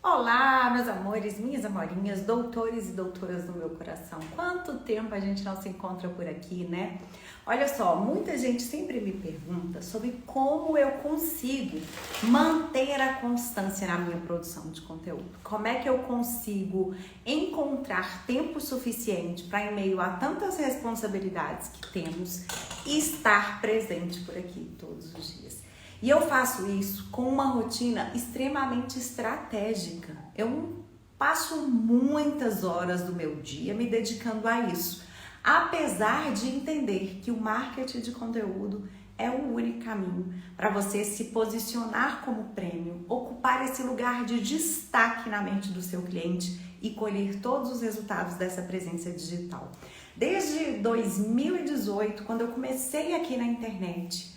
Olá, meus amores, minhas amorinhas, doutores e doutoras do meu coração. Quanto tempo a gente não se encontra por aqui, né? Olha só, muita gente sempre me pergunta sobre como eu consigo manter a constância na minha produção de conteúdo. Como é que eu consigo encontrar tempo suficiente para, em meio a tantas responsabilidades que temos, estar presente por aqui todos os dias. E eu faço isso com uma rotina extremamente estratégica. Eu passo muitas horas do meu dia me dedicando a isso, apesar de entender que o marketing de conteúdo é o único caminho para você se posicionar como prêmio, ocupar esse lugar de destaque na mente do seu cliente e colher todos os resultados dessa presença digital. Desde 2018, quando eu comecei aqui na internet,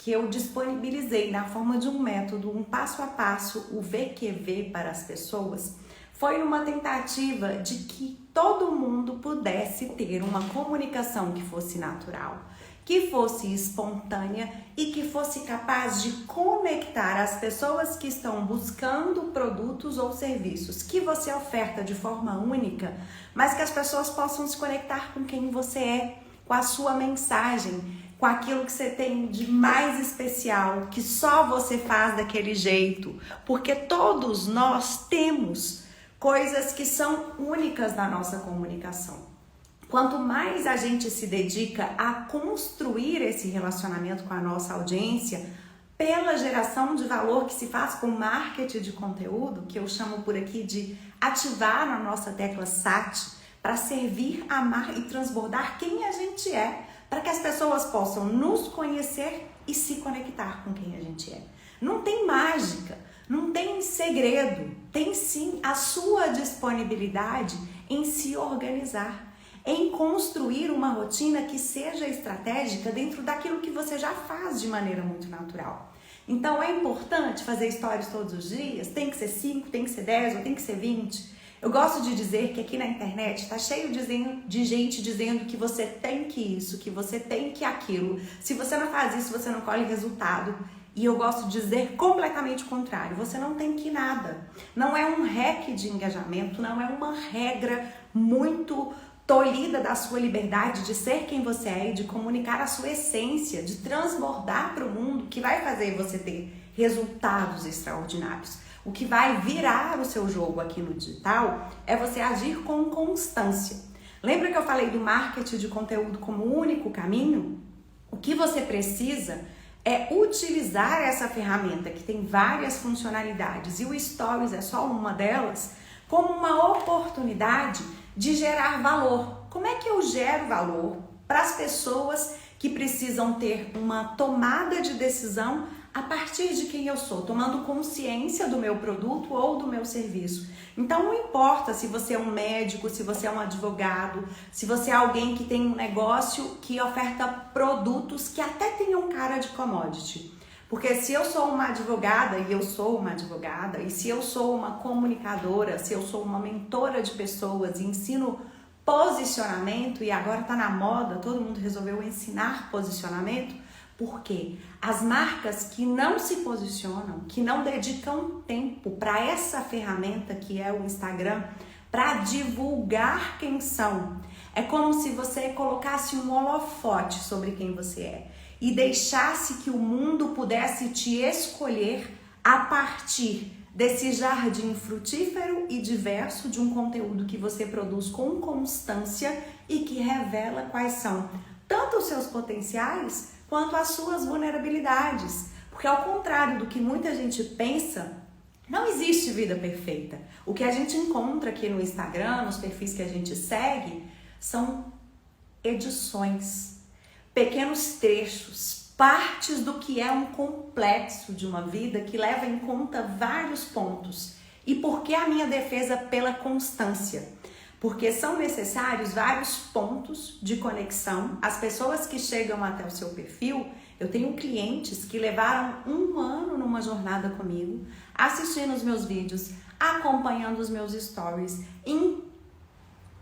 que eu disponibilizei na forma de um método, um passo a passo, o VQV para as pessoas, foi uma tentativa de que todo mundo pudesse ter uma comunicação que fosse natural, que fosse espontânea e que fosse capaz de conectar as pessoas que estão buscando produtos ou serviços que você oferta de forma única, mas que as pessoas possam se conectar com quem você é, com a sua mensagem, com aquilo que você tem de mais especial, que só você faz daquele jeito, porque todos nós temos coisas que são únicas na nossa comunicação. Quanto mais a gente se dedica a construir esse relacionamento com a nossa audiência, pela geração de valor que se faz com marketing de conteúdo, que eu chamo por aqui de ativar na nossa tecla SAT, para servir, amar e transbordar quem a gente é, para que as pessoas possam nos conhecer e se conectar com quem a gente é. Não tem mágica, não tem segredo, tem sim a sua disponibilidade em se organizar, em construir uma rotina que seja estratégica dentro daquilo que você já faz de maneira muito natural. Então é importante fazer stories todos os dias? Tem que ser 5, tem que ser 10 ou tem que ser 20? Eu gosto de dizer que aqui na internet está cheio de gente dizendo que você tem que isso, que você tem que aquilo. Se você não faz isso, você não colhe resultado. E eu gosto de dizer completamente o contrário. Você não tem que nada. Não é um hack de engajamento, não é uma regra muito tolhida da sua liberdade de ser quem você é e de comunicar a sua essência, de transbordar para o mundo, que vai fazer você ter resultados extraordinários. O que vai virar o seu jogo aqui no digital é você agir com constância. Lembra que eu falei do marketing de conteúdo como único caminho? O que você precisa é utilizar essa ferramenta que tem várias funcionalidades e o Stories é só uma delas, como uma oportunidade de gerar valor. Como é que eu gero valor para as pessoas que precisam ter uma tomada de decisão a partir de quem eu sou, tomando consciência do meu produto ou do meu serviço? Então não importa se você é um médico, se você é um advogado, se você é alguém que tem um negócio que oferta produtos que até tenham cara de commodity. Porque se eu sou uma advogada, e eu sou uma advogada, e se eu sou uma comunicadora, se eu sou uma mentora de pessoas e ensino posicionamento, e agora está na moda, todo mundo resolveu ensinar posicionamento, porque as marcas que não se posicionam, que não dedicam tempo para essa ferramenta que é o Instagram, para divulgar quem são, é como se você colocasse um holofote sobre quem você é e deixasse que o mundo pudesse te escolher a partir desse jardim frutífero e diverso de um conteúdo que você produz com constância e que revela quais são tanto os seus potenciais quanto as suas vulnerabilidades. Porque ao contrário do que muita gente pensa, não existe vida perfeita. O que a gente encontra aqui no Instagram, nos perfis que a gente segue, são edições, pequenos trechos, partes do que é um complexo de uma vida que leva em conta vários pontos. E por que a minha defesa pela constância? Porque são necessários vários pontos de conexão. As pessoas que chegam até o seu perfil, eu tenho clientes que levaram 1 ano numa jornada comigo, assistindo os meus vídeos, acompanhando os meus stories,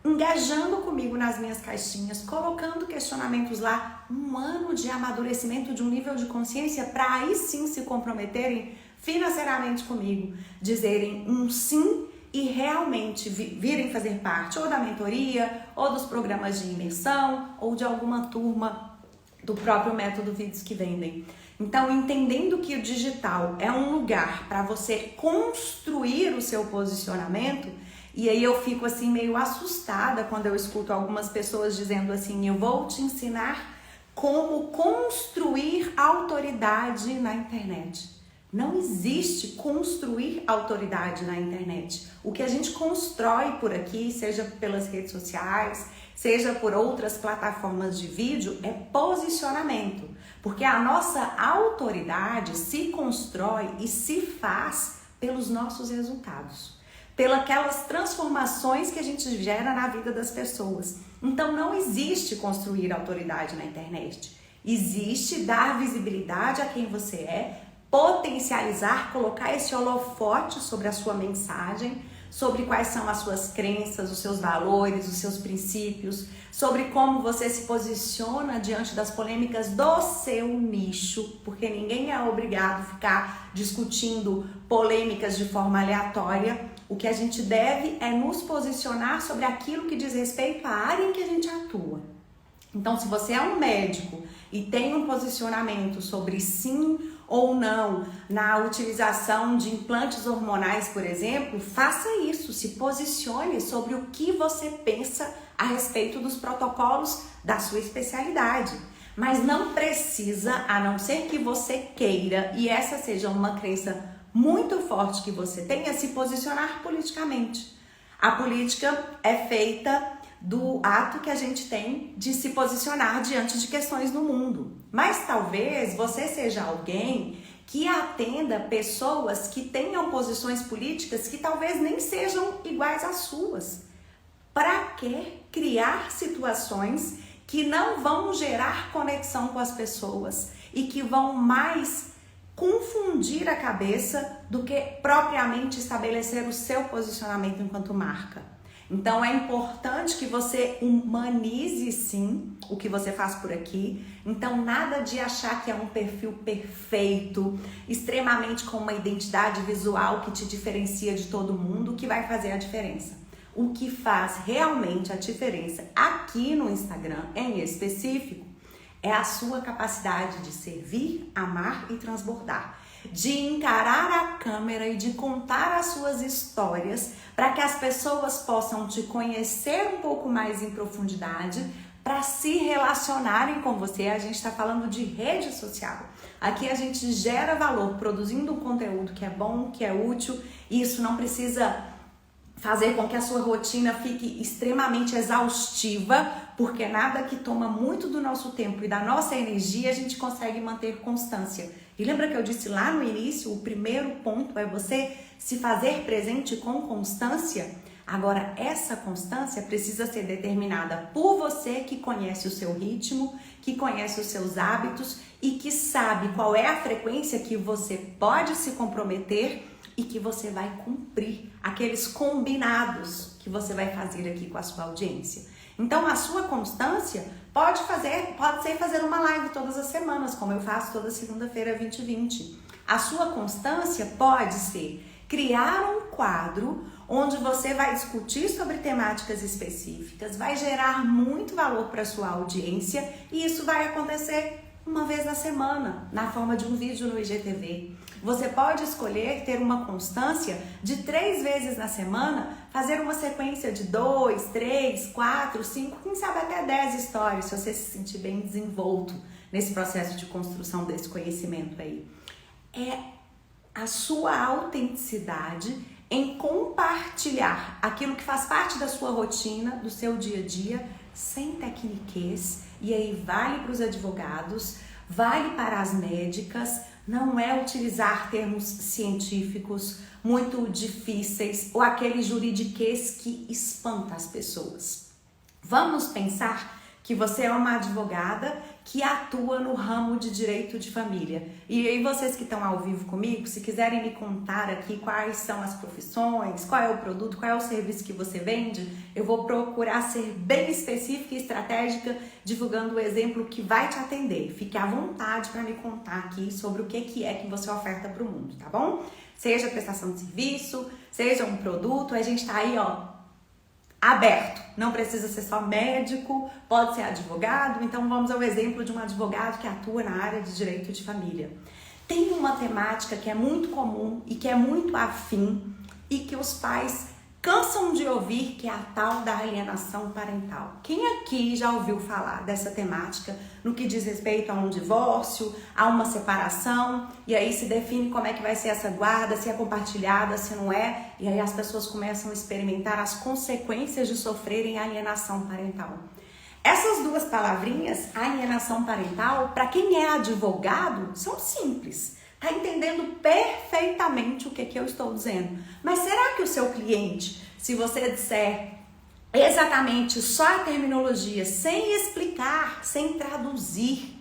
engajando comigo nas minhas caixinhas, colocando questionamentos lá, 1 ano de amadurecimento de um nível de consciência para aí sim se comprometerem financeiramente comigo, dizerem um sim e realmente virem fazer parte ou da mentoria, ou dos programas de imersão, ou de alguma turma do próprio método Vídeos que Vendem. Então, entendendo que o digital é um lugar para você construir o seu posicionamento, e aí eu fico assim meio assustada quando eu escuto algumas pessoas dizendo assim, eu vou te ensinar como construir autoridade na internet. Não existe construir autoridade na internet. O que a gente constrói por aqui, seja pelas redes sociais, seja por outras plataformas de vídeo, é posicionamento. Porque a nossa autoridade se constrói e se faz pelos nossos resultados, pelas aquelas transformações que a gente gera na vida das pessoas. Então não existe construir autoridade na internet. Existe dar visibilidade a quem você é, potencializar, colocar esse holofote sobre a sua mensagem, sobre quais são as suas crenças, os seus valores, os seus princípios, sobre como você se posiciona diante das polêmicas do seu nicho, porque ninguém é obrigado a ficar discutindo polêmicas de forma aleatória. O que a gente deve é nos posicionar sobre aquilo que diz respeito à área em que a gente atua. Então, se você é um médico e tem um posicionamento sobre sim ou não na utilização de implantes hormonais, por exemplo, faça isso, se posicione sobre o que você pensa a respeito dos protocolos da sua especialidade. Mas não precisa, a não ser que você queira, e essa seja uma crença muito forte que você tenha, se posicionar politicamente. A política é feita do ato que a gente tem de se posicionar diante de questões no mundo. Mas talvez você seja alguém que atenda pessoas que tenham posições políticas que talvez nem sejam iguais às suas. Para que criar situações que não vão gerar conexão com as pessoas e que vão mais confundir a cabeça do que propriamente estabelecer o seu posicionamento enquanto marca? Então é importante que você humanize sim o que você faz por aqui. Então nada de achar que é um perfil perfeito, extremamente com uma identidade visual que te diferencia de todo mundo, que vai fazer a diferença. O que faz realmente a diferença aqui no Instagram em específico é a sua capacidade de servir, amar e transbordar. De encarar a câmera e de contar as suas histórias para que as pessoas possam te conhecer um pouco mais em profundidade, para se relacionarem com você. A gente está falando de rede social. Aqui a gente gera valor produzindo um conteúdo que é bom, que é útil, e isso não precisa fazer com que a sua rotina fique extremamente exaustiva, porque nada que toma muito do nosso tempo e da nossa energia a gente consegue manter constância. E lembra que eu disse lá no início, o primeiro ponto é você se fazer presente com constância? Agora, essa constância precisa ser determinada por você que conhece o seu ritmo, que conhece os seus hábitos e que sabe qual é a frequência que você pode se comprometer e que você vai cumprir aqueles combinados que você vai fazer aqui com a sua audiência. Então, a sua constância pode ser fazer uma live todas as semanas, como eu faço toda segunda-feira 20h20. A sua constância pode ser criar um quadro onde você vai discutir sobre temáticas específicas, vai gerar muito valor para a sua audiência, e isso vai acontecer uma vez na semana, na forma de um vídeo no IGTV. Você pode escolher ter uma constância de 3 vezes na semana, fazer uma sequência de 2, 3, 4, 5, quem sabe até 10 stories, se você se sentir bem desenvolto nesse processo de construção desse conhecimento aí. É a sua autenticidade em compartilhar aquilo que faz parte da sua rotina, do seu dia a dia, sem tecniquez, e aí vale para os advogados, vale para as médicas. Não é utilizar termos científicos muito difíceis ou aquele juridiquês que espanta as pessoas. Vamos pensar que você é uma advogada que atua no ramo de direito de família. E aí vocês que estão ao vivo comigo, se quiserem me contar aqui quais são as profissões, qual é o produto, qual é o serviço que você vende, eu vou procurar ser bem específica e estratégica, divulgando o exemplo que vai te atender. Fique à vontade para me contar aqui sobre o que é que você oferta para o mundo, tá bom? Seja prestação de serviço, seja um produto, a gente tá aí, ó, aberto, não precisa ser só médico, pode ser advogado. Então vamos ao exemplo de um advogado que atua na área de direito de família. Tem uma temática que é muito comum e que é muito afim e que os pais cansam de ouvir, que é a tal da alienação parental. Quem aqui já ouviu falar dessa temática no que diz respeito a um divórcio, a uma separação, e aí se define como é que vai ser essa guarda, se é compartilhada, se não é, e aí as pessoas começam a experimentar as consequências de sofrerem alienação parental. Essas duas palavrinhas, alienação parental, para quem é advogado, são simples. Tá entendendo perfeitamente o que eu estou dizendo. Mas será que o seu cliente, se você disser exatamente só a terminologia, sem explicar, sem traduzir,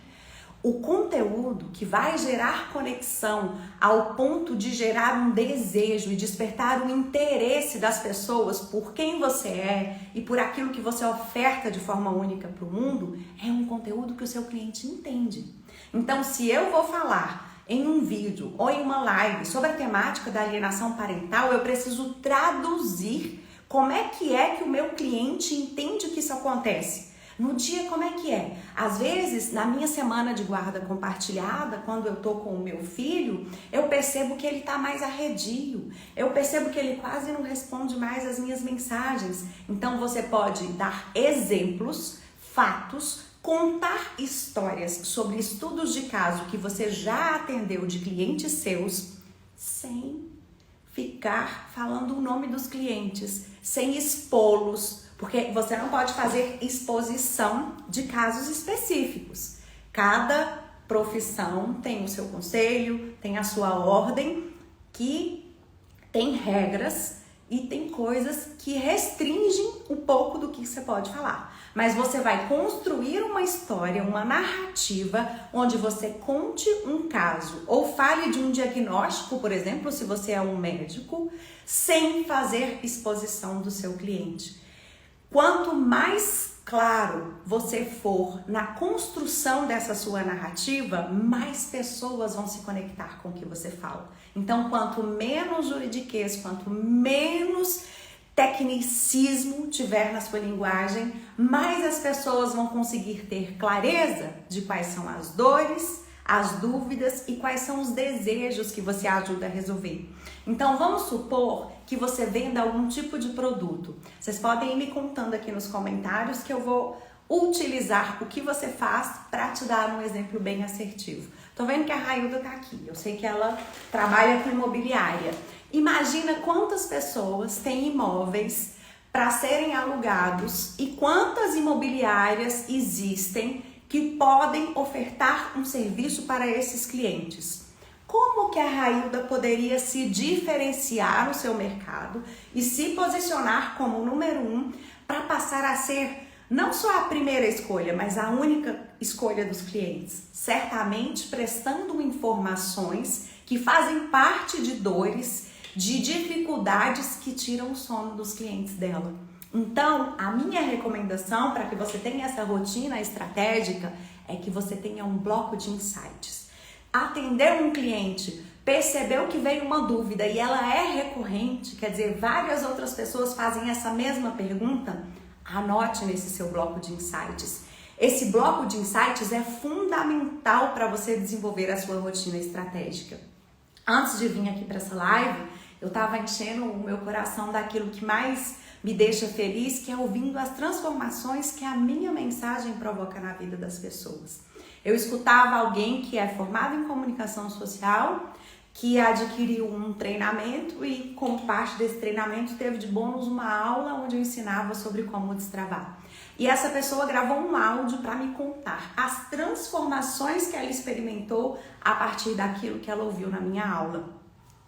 o conteúdo que vai gerar conexão ao ponto de gerar um desejo e despertar o interesse das pessoas por quem você é e por aquilo que você oferta de forma única para o mundo, é um conteúdo que o seu cliente entende. Então, se eu vou falar em um vídeo ou em uma live sobre a temática da alienação parental, eu preciso traduzir como é que o meu cliente entende que isso acontece. No dia, como é que é? Às vezes, na minha semana de guarda compartilhada, quando eu tô com o meu filho, eu percebo que ele tá mais arredio. Eu percebo que ele quase não responde mais as minhas mensagens. Então, você pode dar exemplos, fatos, contar histórias sobre estudos de caso que você já atendeu de clientes seus, sem ficar falando o nome dos clientes, sem expô-los, porque você não pode fazer exposição de casos específicos. Cada profissão tem o seu conselho, tem a sua ordem, que tem regras e tem coisas que restringem um pouco do que você pode falar. Mas você vai construir uma história, uma narrativa, onde você conte um caso ou fale de um diagnóstico, por exemplo, se você é um médico, sem fazer exposição do seu cliente. Quanto mais claro você for na construção dessa sua narrativa, mais pessoas vão se conectar com o que você fala. Então, quanto menos juridiquês, quanto menos tecnicismo tiver na sua linguagem, mais as pessoas vão conseguir ter clareza de quais são as dores, as dúvidas e quais são os desejos que você ajuda a resolver. Então, vamos supor que você venda algum tipo de produto. Vocês podem ir me contando aqui nos comentários que eu vou utilizar o que você faz para te dar um exemplo bem assertivo. Tô vendo que a Railda tá aqui. Eu sei que ela trabalha com imobiliária. Imagina quantas pessoas têm imóveis para serem alugados e quantas imobiliárias existem que podem ofertar um serviço para esses clientes. Como que a Railda poderia se diferenciar no seu mercado e se posicionar como número 1 para passar a ser não só a primeira escolha, mas a única escolha dos clientes? Certamente prestando informações que fazem parte de dores, de dificuldades que tiram o sono dos clientes dela. Então, a minha recomendação para que você tenha essa rotina estratégica é que você tenha um bloco de insights. Atender um cliente, percebeu que veio uma dúvida e ela é recorrente, quer dizer, várias outras pessoas fazem essa mesma pergunta, anote nesse seu bloco de insights. Esse bloco de insights é fundamental para você desenvolver a sua rotina estratégica. Antes de vir aqui para essa live, eu estava enchendo o meu coração daquilo que mais me deixa feliz, que é ouvindo as transformações que a minha mensagem provoca na vida das pessoas. Eu escutava alguém que é formado em comunicação social, que adquiriu um treinamento e, como parte desse treinamento, teve de bônus uma aula onde eu ensinava sobre como destravar. E essa pessoa gravou um áudio para me contar as transformações que ela experimentou a partir daquilo que ela ouviu na minha aula.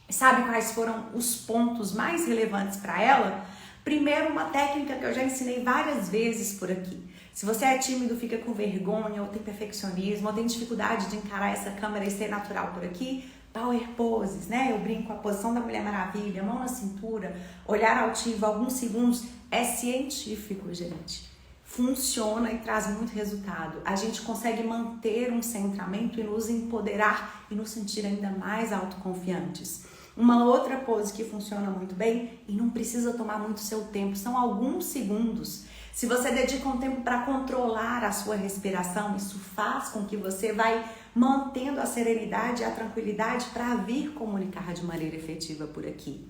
Sabe quais foram os pontos mais relevantes para ela? Primeiro, uma técnica que eu já ensinei várias vezes por aqui, Se você é tímido, fica com vergonha, ou tem perfeccionismo, ou tem dificuldade de encarar essa câmera e ser natural por aqui, power poses, né? Eu brinco, a posição da Mulher Maravilha, mão na cintura, olhar altivo, alguns segundos, é científico, gente. Funciona e traz muito resultado. A gente consegue manter um centramento e nos empoderar e nos sentir ainda mais autoconfiantes. Uma outra pose que funciona muito bem e não precisa tomar muito seu tempo, são alguns segundos. Se você dedica um tempo para controlar a sua respiração, isso faz com que você vai mantendo a serenidade e a tranquilidade para vir comunicar de maneira efetiva por aqui.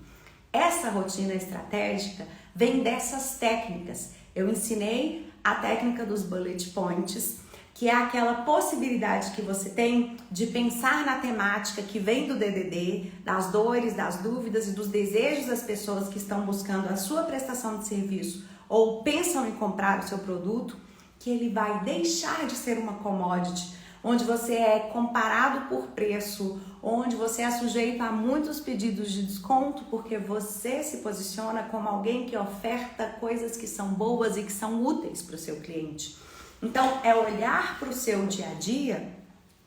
Essa rotina estratégica vem dessas técnicas. Eu ensinei a técnica dos bullet points, que é aquela possibilidade que você tem de pensar na temática que vem do DDD, das dores, das dúvidas e dos desejos das pessoas que estão buscando a sua prestação de serviço ou pensam em comprar o seu produto, que ele vai deixar de ser uma commodity, onde você é comparado por preço, onde você é sujeito a muitos pedidos de desconto, porque você se posiciona como alguém que oferta coisas que são boas e que são úteis para o seu cliente. Então, é olhar para o seu dia a dia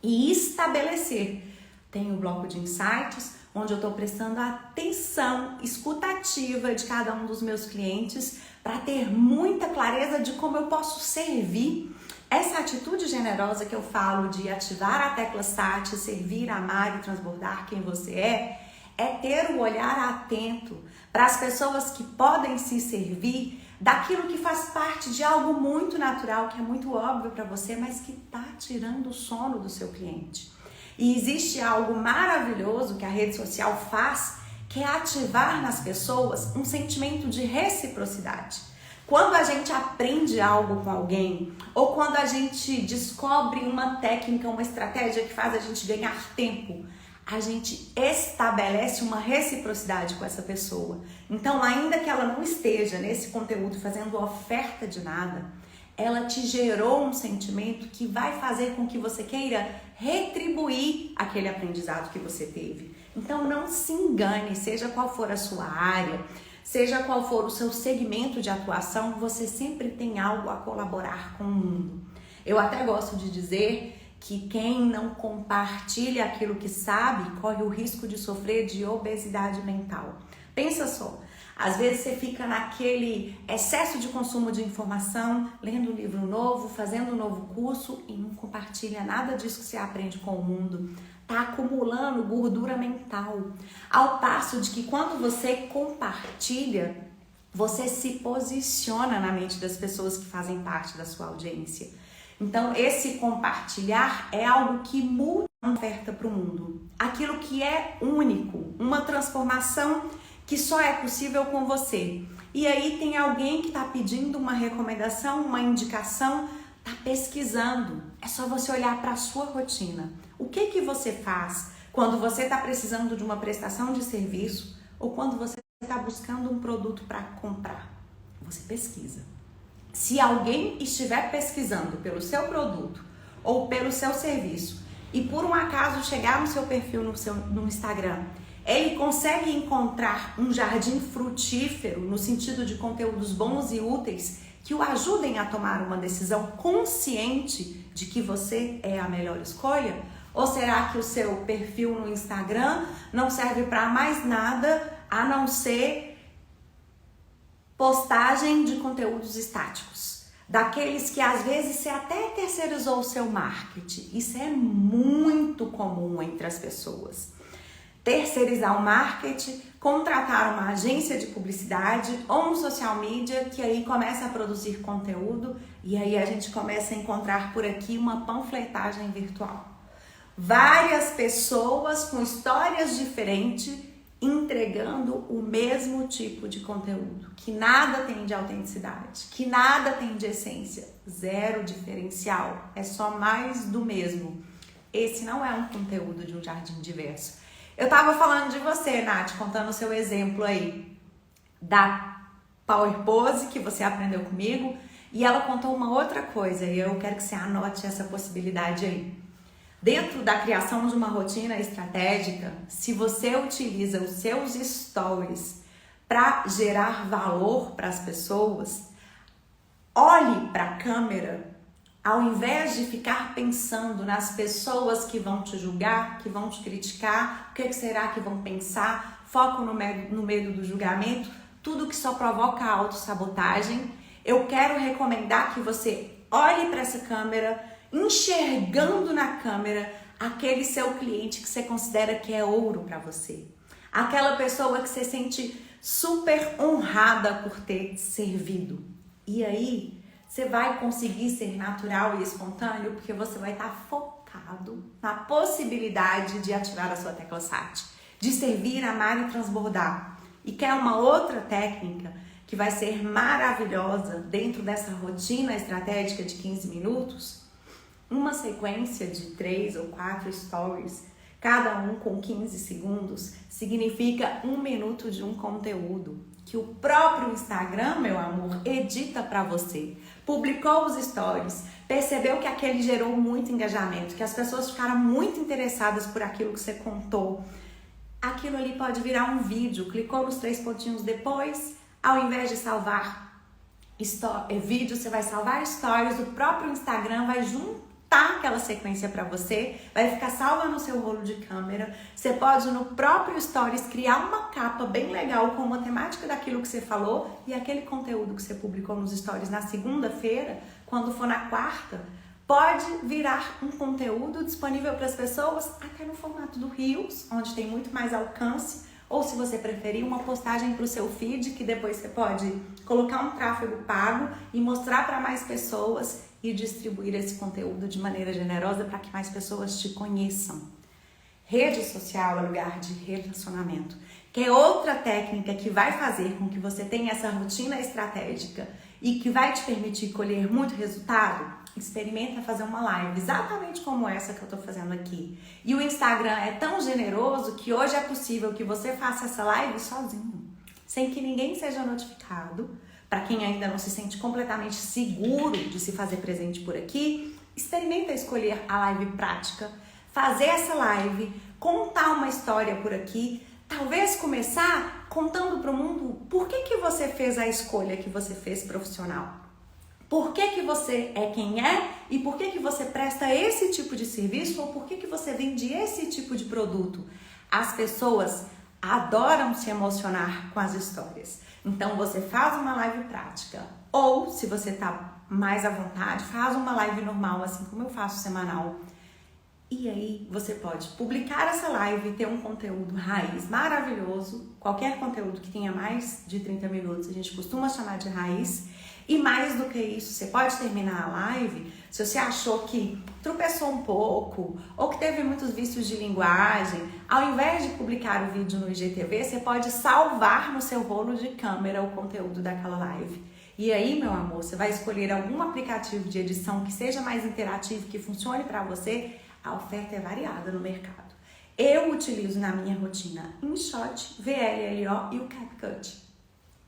e estabelecer. Tem o bloco de insights, onde eu estou prestando atenção escutativa de cada um dos meus clientes para ter muita clareza de como eu posso servir. Essa atitude generosa que eu falo de ativar a tecla STAT, servir, amar e transbordar quem você é ter o olhar atento para as pessoas que podem se servir daquilo que faz parte de algo muito natural, que é muito óbvio para você, mas que está tirando o sono do seu cliente. E existe algo maravilhoso que a rede social faz, que é ativar nas pessoas um sentimento de reciprocidade. Quando a gente aprende algo com alguém, ou quando a gente descobre uma técnica, uma estratégia que faz a gente ganhar tempo, a gente estabelece uma reciprocidade com essa pessoa. Então, ainda que ela não esteja nesse conteúdo fazendo oferta de nada, ela te gerou um sentimento que vai fazer com que você queira retribuir aquele aprendizado que você teve. Então, não se engane, seja qual for a sua área, seja qual for o seu segmento de atuação, você sempre tem algo a colaborar com o mundo. Eu até gosto de dizer que quem não compartilha aquilo que sabe corre o risco de sofrer de obesidade mental. Pensa só, às vezes você fica naquele excesso de consumo de informação, lendo um livro novo, fazendo um novo curso e não compartilha nada disso que você aprende com o mundo. Está acumulando gordura mental. Ao passo de que quando você compartilha, você se posiciona na mente das pessoas que fazem parte da sua audiência. Então, esse compartilhar é algo que muda a oferta para o mundo. Aquilo que é único, uma transformação que só é possível com você. E aí tem alguém que está pedindo uma recomendação, uma indicação, está pesquisando. É só você olhar para a sua rotina. O que você faz quando você está precisando de uma prestação de serviço ou quando você está buscando um produto para comprar? Você pesquisa. Se alguém estiver pesquisando pelo seu produto ou pelo seu serviço e por um acaso chegar no seu perfil no Instagram, ele consegue encontrar um jardim frutífero no sentido de conteúdos bons e úteis que o ajudem a tomar uma decisão consciente de que você é a melhor escolha? Ou será que o seu perfil no Instagram não serve para mais nada a não ser postagem de conteúdos estáticos? Daqueles que às vezes você até terceirizou o seu marketing. Isso é muito comum entre as pessoas. Terceirizar o marketing, contratar uma agência de publicidade ou um social media que aí começa a produzir conteúdo e aí a gente começa a encontrar por aqui uma panfletagem virtual. Várias pessoas com histórias diferentes entregando o mesmo tipo de conteúdo, que nada tem de autenticidade, que nada tem de essência, zero diferencial, é só mais do mesmo. Esse não é um conteúdo de um jardim diverso. Eu tava falando de você, Nath, contando o seu exemplo aí da Power Pose que você aprendeu comigo, e ela contou uma outra coisa e eu quero que você anote essa possibilidade aí. Dentro da criação de uma rotina estratégica, se você utiliza os seus stories para gerar valor para as pessoas, olhe para a câmera, ao invés de ficar pensando nas pessoas que vão te julgar, que vão te criticar, o que será que vão pensar, foco no medo do julgamento, tudo que só provoca autossabotagem. Eu quero recomendar que você olhe para essa câmera, enxergando na câmera aquele seu cliente que você considera que é ouro para você. Aquela pessoa que você sente super honrada por ter servido. E aí, você vai conseguir ser natural e espontâneo porque você vai estar focado na possibilidade de ativar a sua tecla SAT, de servir, amar e transbordar. E quer uma outra técnica que vai ser maravilhosa dentro dessa rotina estratégica de 15 minutos? Uma sequência de 3 ou 4 stories, cada um com 15 segundos, significa 1 minuto de um conteúdo que o próprio Instagram, meu amor, edita para você. Publicou os stories, percebeu que aquele gerou muito engajamento, que as pessoas ficaram muito interessadas por aquilo que você contou. Aquilo ali pode virar um vídeo. Clicou nos 3 pontinhos depois, ao invés de salvar vídeo, você vai salvar stories, o próprio Instagram vai juntar aquela sequência para você, vai ficar salva no seu rolo de câmera. Você pode no próprio Stories criar uma capa bem legal com a temática daquilo que você falou e aquele conteúdo que você publicou nos Stories na segunda-feira, quando for na quarta, pode virar um conteúdo disponível para as pessoas até no formato do Reels, onde tem muito mais alcance, ou se você preferir, uma postagem para o seu feed, que depois você pode colocar um tráfego pago e mostrar para mais pessoas e distribuir esse conteúdo de maneira generosa para que mais pessoas te conheçam. Rede social é lugar de relacionamento, que é outra técnica que vai fazer com que você tenha essa rotina estratégica e que vai te permitir colher muito resultado. Experimenta fazer uma live exatamente como essa que eu estou fazendo aqui. E o Instagram é tão generoso que hoje é possível que você faça essa live sozinho, sem que ninguém seja notificado. Para quem ainda não se sente completamente seguro de se fazer presente por aqui, experimenta escolher a live prática, fazer essa live, contar uma história por aqui, talvez começar contando para o mundo por que você fez a escolha que você fez profissional. Por que você é quem é e por que você presta esse tipo de serviço ou por que você vende esse tipo de produto. As pessoas adoram se emocionar com as histórias. Então você faz uma live prática ou, se você está mais à vontade, faz uma live normal, assim como eu faço semanal. E aí você pode publicar essa live e ter um conteúdo raiz maravilhoso. Qualquer conteúdo que tenha mais de 30 minutos a gente costuma chamar de raiz. E mais do que isso, você pode terminar a live, se você achou que tropeçou um pouco ou que teve muitos vícios de linguagem, ao invés de publicar o vídeo no IGTV, você pode salvar no seu rolo de câmera o conteúdo daquela live. E aí, meu amor, você vai escolher algum aplicativo de edição que seja mais interativo, que funcione para você. A oferta é variada no mercado. Eu utilizo na minha rotina InShot, VLLO e o CapCut,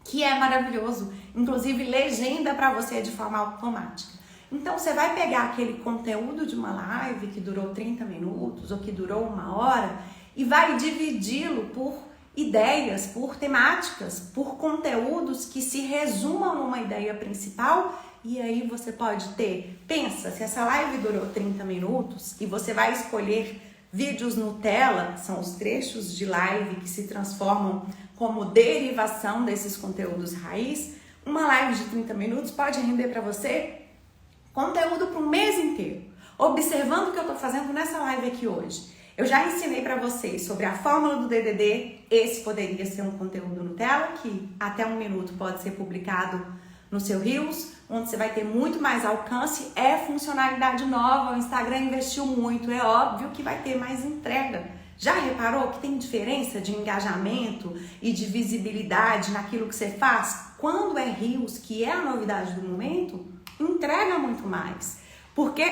que é maravilhoso, inclusive legenda para você de forma automática. Então você vai pegar aquele conteúdo de uma live que durou 30 minutos ou que durou 1 hora e vai dividi-lo por ideias, por temáticas, por conteúdos que se resumam numa ideia principal. E aí você pode ter, pensa, se essa live durou 30 minutos e você vai escolher vídeos Nutella, são os trechos de live que se transformam como derivação desses conteúdos raiz, uma live de 30 minutos pode render para você conteúdo para um mês inteiro. Observando o que eu estou fazendo nessa live aqui hoje. Eu já ensinei para vocês sobre a fórmula do DDD, esse poderia ser um conteúdo Nutella, que até 1 minuto pode ser publicado no seu Reels, onde você vai ter muito mais alcance, é funcionalidade nova, o Instagram investiu muito, é óbvio que vai ter mais entrega. Já reparou que tem diferença de engajamento e de visibilidade naquilo que você faz? Quando é Reels, que é a novidade do momento, entrega muito mais, porque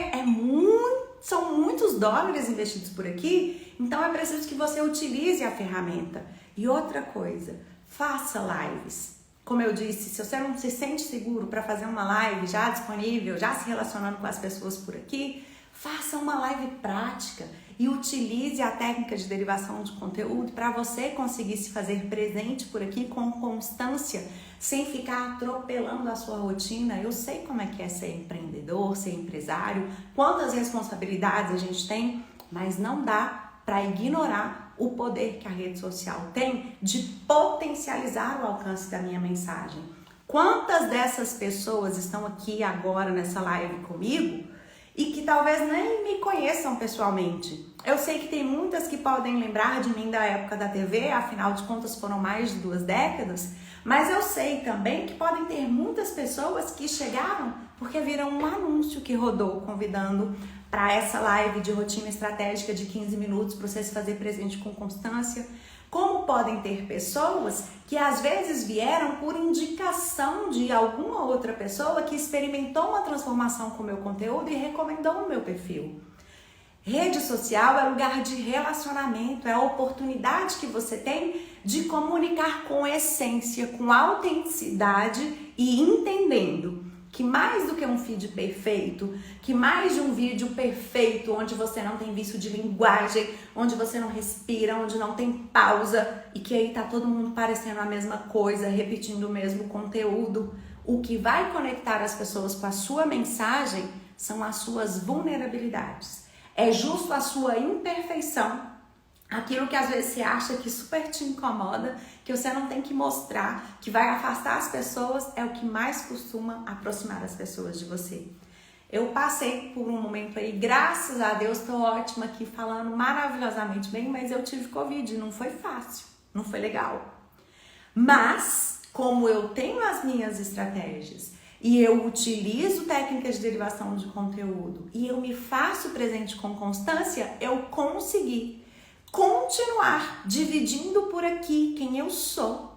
são muitos dólares investidos por aqui, então é preciso que você utilize a ferramenta. E outra coisa, faça lives. Como eu disse, se você não se sente seguro para fazer uma live já disponível, já se relacionando com as pessoas por aqui, faça uma live prática e utilize a técnica de derivação de conteúdo para você conseguir se fazer presente por aqui com constância, sem ficar atropelando a sua rotina. Eu sei como é que é ser empreendedor, ser empresário, quantas responsabilidades a gente tem, mas não dá para ignorar o poder que a rede social tem de potencializar o alcance da minha mensagem. Quantas dessas pessoas estão aqui agora nessa live comigo e que talvez nem me conheçam pessoalmente? Eu sei que tem muitas que podem lembrar de mim da época da TV, afinal de contas foram mais de 2 décadas, mas eu sei também que podem ter muitas pessoas que chegaram porque viram um anúncio que rodou convidando para essa live de rotina estratégica de 15 minutos para você se fazer presente com constância. Como podem ter pessoas que às vezes vieram por indicação de alguma outra pessoa que experimentou uma transformação com o meu conteúdo e recomendou o meu perfil. Rede social é lugar de relacionamento, é a oportunidade que você tem de comunicar com essência, com autenticidade e entendendo que mais do que um feed perfeito, que mais de um vídeo perfeito, onde você não tem vício de linguagem, onde você não respira, onde não tem pausa e que aí tá todo mundo parecendo a mesma coisa, repetindo o mesmo conteúdo, o que vai conectar as pessoas com a sua mensagem são as suas vulnerabilidades. É justo a sua imperfeição, aquilo que às vezes você acha que super te incomoda, que você não tem que mostrar, que vai afastar as pessoas, é o que mais costuma aproximar as pessoas de você. Eu passei por um momento aí, graças a Deus, tô ótima aqui falando maravilhosamente bem, mas eu tive Covid, não foi fácil, não foi legal. Mas, como eu tenho as minhas estratégias e eu utilizo técnicas de derivação de conteúdo e eu me faço presente com constância, eu consegui continuar dividindo por aqui quem eu sou,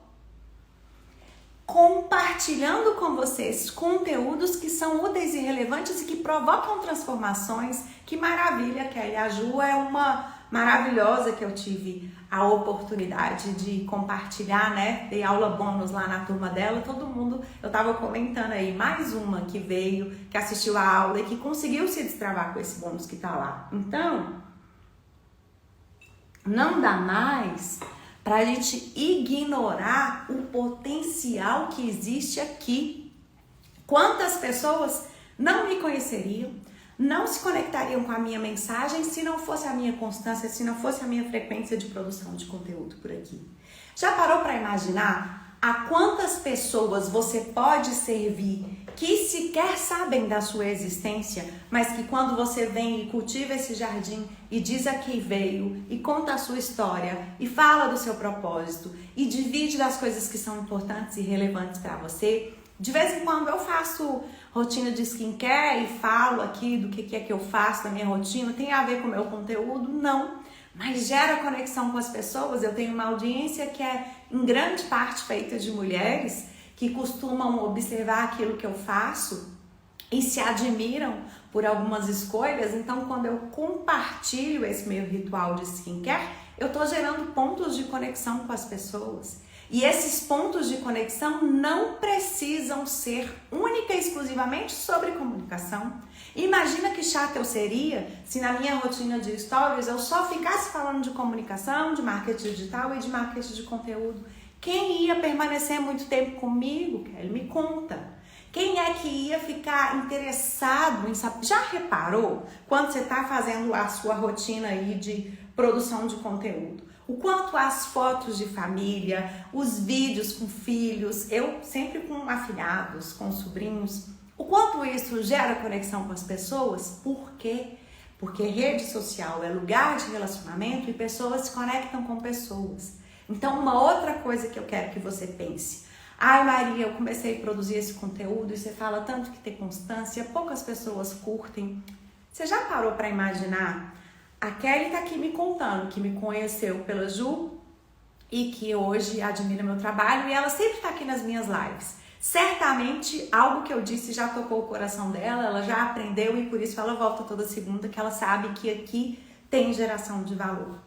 compartilhando com vocês conteúdos que são úteis e relevantes e que provocam transformações. Que maravilha, Kelly! A Ju é uma maravilhosa que eu tive a oportunidade de compartilhar, né? Dei aula bônus lá na turma dela, todo mundo, eu tava comentando aí, mais uma que veio, que assistiu a aula e que conseguiu se destravar com esse bônus que tá lá. Então, não dá mais para a gente ignorar o potencial que existe aqui. Quantas pessoas não me conheceriam, não se conectariam com a minha mensagem se não fosse a minha constância, se não fosse a minha frequência de produção de conteúdo por aqui? Já parou para imaginar a quantas pessoas você pode servir que sequer sabem da sua existência, mas que quando você vem e cultiva esse jardim e diz a quem veio e conta a sua história e fala do seu propósito e divide das coisas que são importantes e relevantes para você. De vez em quando eu faço rotina de skincare e falo aqui do que é que eu faço na minha rotina, tem a ver com o meu conteúdo? Não, mas gera conexão com as pessoas. Eu tenho uma audiência que é em grande parte feita de mulheres que costumam observar aquilo que eu faço e se admiram por algumas escolhas. Então, quando eu compartilho esse meu ritual de skincare, eu tô gerando pontos de conexão com as pessoas. E esses pontos de conexão não precisam ser única e exclusivamente sobre comunicação. Imagina que chata eu seria se na minha rotina de stories eu só ficasse falando de comunicação, de marketing digital e de marketing de conteúdo. Quem ia permanecer muito tempo comigo, Kelly? Me conta. Quem é que ia ficar interessado em saber? Já reparou quando você está fazendo a sua rotina aí de produção de conteúdo? O quanto as fotos de família, os vídeos com filhos, eu sempre com afilhados, com sobrinhos, o quanto isso gera conexão com as pessoas? Por quê? Porque rede social é lugar de relacionamento e pessoas se conectam com pessoas. Então, uma outra coisa que eu quero que você pense. Ai, Maria, eu comecei a produzir esse conteúdo e você fala tanto que tem constância, poucas pessoas curtem. Você já parou para imaginar? A Kelly tá aqui me contando que me conheceu pela Ju e que hoje admira meu trabalho e ela sempre tá aqui nas minhas lives. Certamente algo que eu disse já tocou o coração dela, ela já aprendeu e por isso ela volta toda segunda, que ela sabe que aqui tem geração de valor.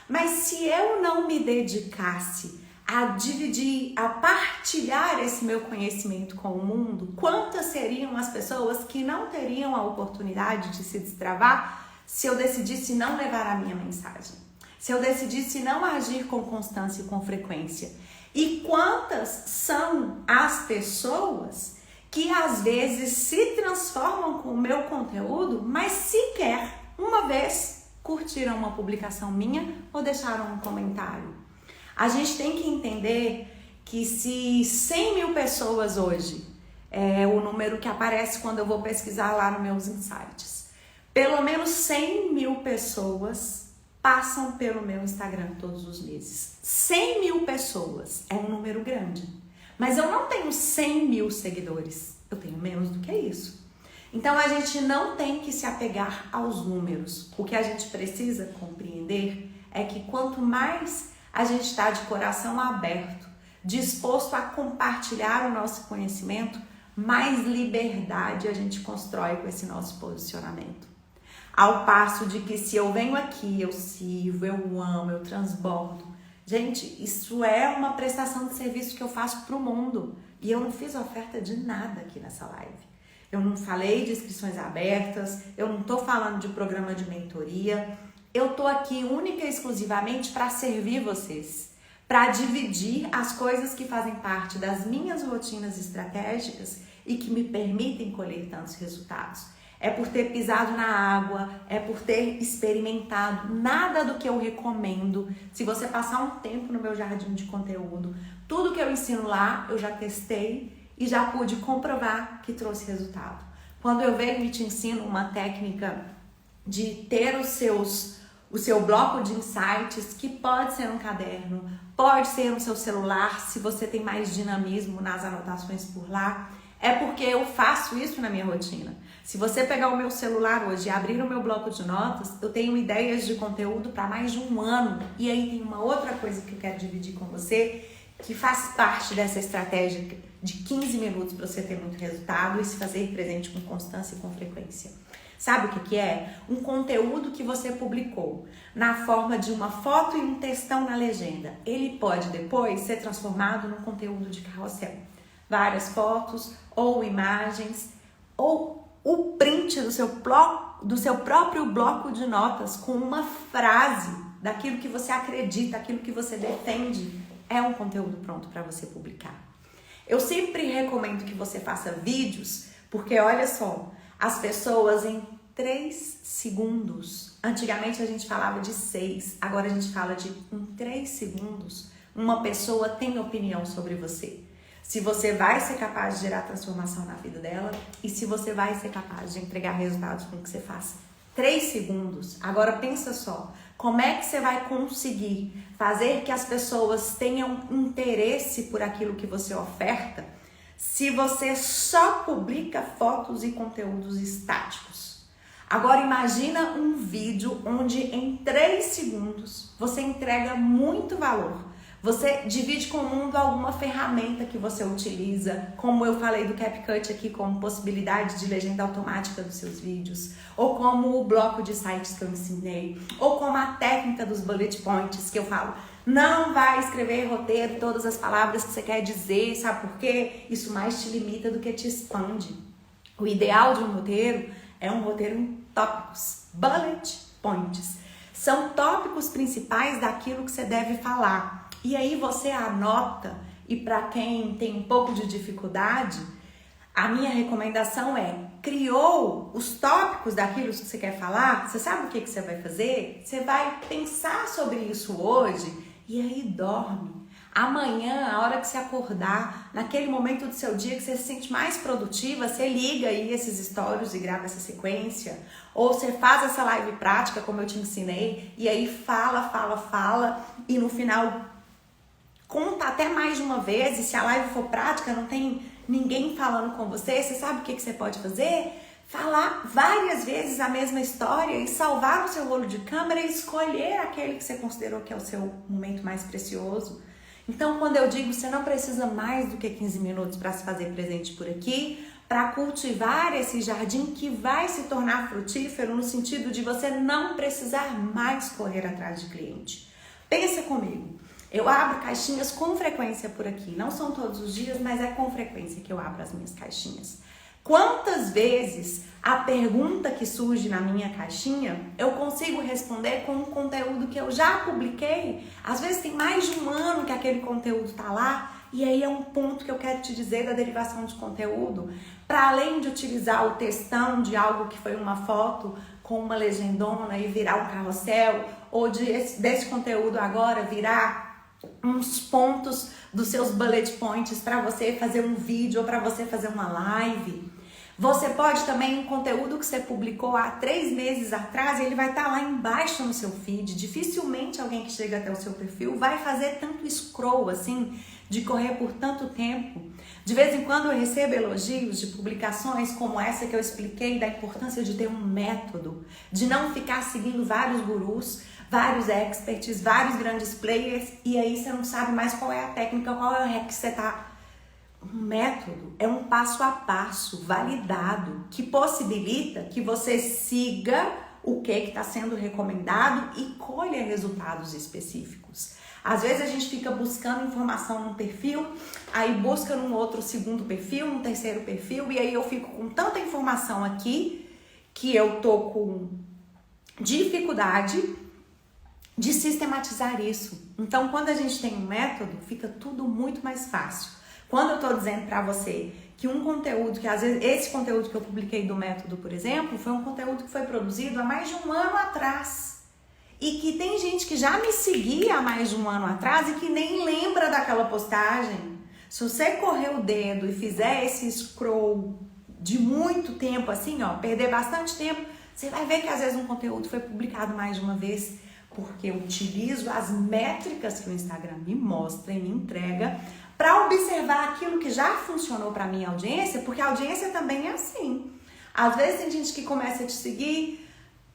Mas se eu não me dedicasse a dividir, a partilhar esse meu conhecimento com o mundo, quantas seriam as pessoas que não teriam a oportunidade de se destravar se eu decidisse não levar a minha mensagem? Se eu decidisse não agir com constância e com frequência? E quantas são as pessoas que às vezes se transformam com o meu conteúdo, mas sequer uma vez curtiram uma publicação minha ou deixaram um comentário? A gente tem que entender que se 100 mil pessoas hoje é o número que aparece quando eu vou pesquisar lá nos meus insights, pelo menos 100 mil pessoas passam pelo meu Instagram todos os meses. 100 mil pessoas é um número grande, mas eu não tenho 100 mil seguidores, eu tenho menos do que isso. Então a gente não tem que se apegar aos números. O que a gente precisa compreender é que quanto mais a gente está de coração aberto, disposto a compartilhar o nosso conhecimento, mais liberdade a gente constrói com esse nosso posicionamento. Ao passo de que se eu venho aqui, eu sirvo, eu amo, eu transbordo. Gente, isso é uma prestação de serviço que eu faço para o mundo. E eu não fiz oferta de nada aqui nessa live. Eu não falei de inscrições abertas, eu não estou falando de programa de mentoria. Eu estou aqui única e exclusivamente para servir vocês, para dividir as coisas que fazem parte das minhas rotinas estratégicas e que me permitem colher tantos resultados. É por ter pisado na água, é por ter experimentado nada do que eu recomendo. Se você passar um tempo no meu jardim de conteúdo, tudo que eu ensino lá, eu já testei e já pude comprovar que trouxe resultado. Quando eu venho e te ensino uma técnica de ter o seu bloco de insights, que pode ser um caderno, pode ser no seu celular, se você tem mais dinamismo nas anotações por lá, é porque eu faço isso na minha rotina. Se você pegar o meu celular hoje e abrir o meu bloco de notas, eu tenho ideias de conteúdo para mais de um ano. E aí tem uma outra coisa que eu quero dividir com você, que faz parte dessa estratégia de 15 minutos para você ter muito resultado e se fazer presente com constância e com frequência. Sabe o que é? Um conteúdo que você publicou na forma de uma foto e um textão na legenda. Ele pode depois ser transformado num conteúdo de carrossel. Várias fotos ou imagens ou o print do seu próprio bloco de notas com uma frase daquilo que você acredita, aquilo que você defende, é um conteúdo pronto para você publicar. Eu sempre recomendo que você faça vídeos, porque olha só, as pessoas em 3 segundos, antigamente a gente falava de 6, agora a gente fala de em 3 segundos, uma pessoa tem opinião sobre você. Se você vai ser capaz de gerar transformação na vida dela e se você vai ser capaz de entregar resultados com o que você faz. 3 segundos. Agora pensa só, como é que você vai conseguir fazer que as pessoas tenham interesse por aquilo que você oferta se você só publica fotos e conteúdos estáticos? Agora imagina um vídeo onde em 3 segundos você entrega muito valor. Você divide com o mundo alguma ferramenta que você utiliza, como eu falei do CapCut aqui como possibilidade de legenda automática dos seus vídeos, ou como o bloco de sites que eu ensinei, ou como a técnica dos bullet points que eu falo. Não vai escrever roteiro, todas as palavras que você quer dizer, sabe por quê? Isso mais te limita do que te expande. O ideal de um roteiro é um roteiro em tópicos, bullet points. São tópicos principais daquilo que você deve falar. E aí você anota, e para quem tem um pouco de dificuldade, a minha recomendação é, criou os tópicos daquilo que você quer falar, você sabe o que você vai fazer? Você vai pensar sobre isso hoje e aí dorme. Amanhã, a hora que você acordar, naquele momento do seu dia que você se sente mais produtiva, você liga aí esses stories e grava essa sequência. Ou você faz essa live prática, como eu te ensinei, e aí fala, e no final conta até mais de uma vez, e se a live for prática, não tem ninguém falando com você, você sabe o que você pode fazer? Falar várias vezes a mesma história e salvar no seu rolo de câmera e escolher aquele que você considerou que é o seu momento mais precioso. Então, quando eu digo, você não precisa mais do que 15 minutos para se fazer presente por aqui, para cultivar esse jardim que vai se tornar frutífero no sentido de você não precisar mais correr atrás de cliente. Pensa comigo. Eu abro caixinhas com frequência por aqui. Não são todos os dias, mas é com frequência que eu abro as minhas caixinhas. Quantas vezes a pergunta que surge na minha caixinha eu consigo responder com um conteúdo que eu já publiquei? Às vezes tem mais de um ano que aquele conteúdo está lá. E aí é um ponto que eu quero te dizer da derivação de conteúdo. Para além de utilizar o textão de algo que foi uma foto com uma legendona e virar um carrossel, ou desse conteúdo agora virar uns pontos dos seus bullet points para você fazer um vídeo ou para você fazer uma live. Você pode também, um conteúdo que você publicou há 3 meses atrás, ele vai estar lá embaixo no seu feed. Dificilmente alguém que chega até o seu perfil vai fazer tanto scroll assim, de correr por tanto tempo. De vez em quando eu recebo elogios de publicações como essa que eu expliquei, da importância de ter um método, de não ficar seguindo vários gurus, vários experts, vários grandes players, e aí você não sabe mais qual é a técnica, qual é o hack que você tá. Um método é um passo a passo validado que possibilita que você siga o que está sendo recomendado e colha resultados específicos. Às vezes a gente fica buscando informação num perfil, aí busca num outro segundo perfil, num terceiro perfil, e aí eu fico com tanta informação aqui que eu tô com dificuldade de sistematizar isso. Então, quando a gente tem um método, fica tudo muito mais fácil. Quando eu tô dizendo pra você que um conteúdo, que às vezes esse conteúdo que eu publiquei do método, por exemplo, foi um conteúdo que foi produzido há mais de um ano atrás. E que tem gente que já me seguia há mais de um ano atrás e que nem lembra daquela postagem. Se você correr o dedo e fizer esse scroll de muito tempo assim, ó, perder bastante tempo, você vai ver que às vezes um conteúdo foi publicado mais de uma vez, porque eu utilizo as métricas que o Instagram me mostra e me entrega para observar aquilo que já funcionou para minha audiência, porque a audiência também é assim. Às vezes tem gente que começa a te seguir,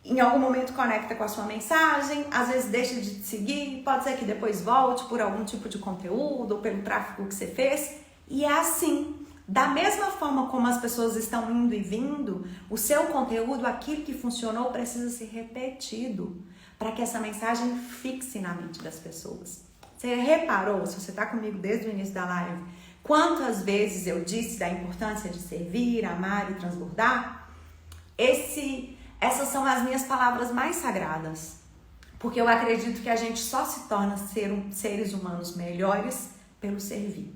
em algum momento conecta com a sua mensagem, às vezes deixa de te seguir, pode ser que depois volte por algum tipo de conteúdo ou pelo tráfego que você fez, e é assim. Da mesma forma como as pessoas estão indo e vindo, o seu conteúdo, aquilo que funcionou, precisa ser repetido para que essa mensagem fixe na mente das pessoas. Você reparou, se você está comigo desde o início da live, quantas vezes eu disse da importância de servir, amar e transbordar? Essas são as minhas palavras mais sagradas, porque eu acredito que a gente só se torna seres humanos melhores pelo servir.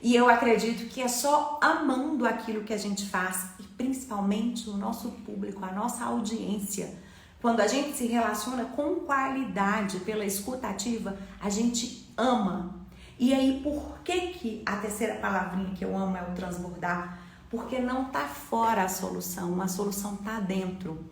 E eu acredito que é só amando aquilo que a gente faz, e principalmente o nosso público, a nossa audiência. Quando a gente se relaciona com qualidade pela escuta ativa, a gente ama. E aí, por que a terceira palavrinha que eu amo é o transbordar? Porque não tá fora a solução tá dentro.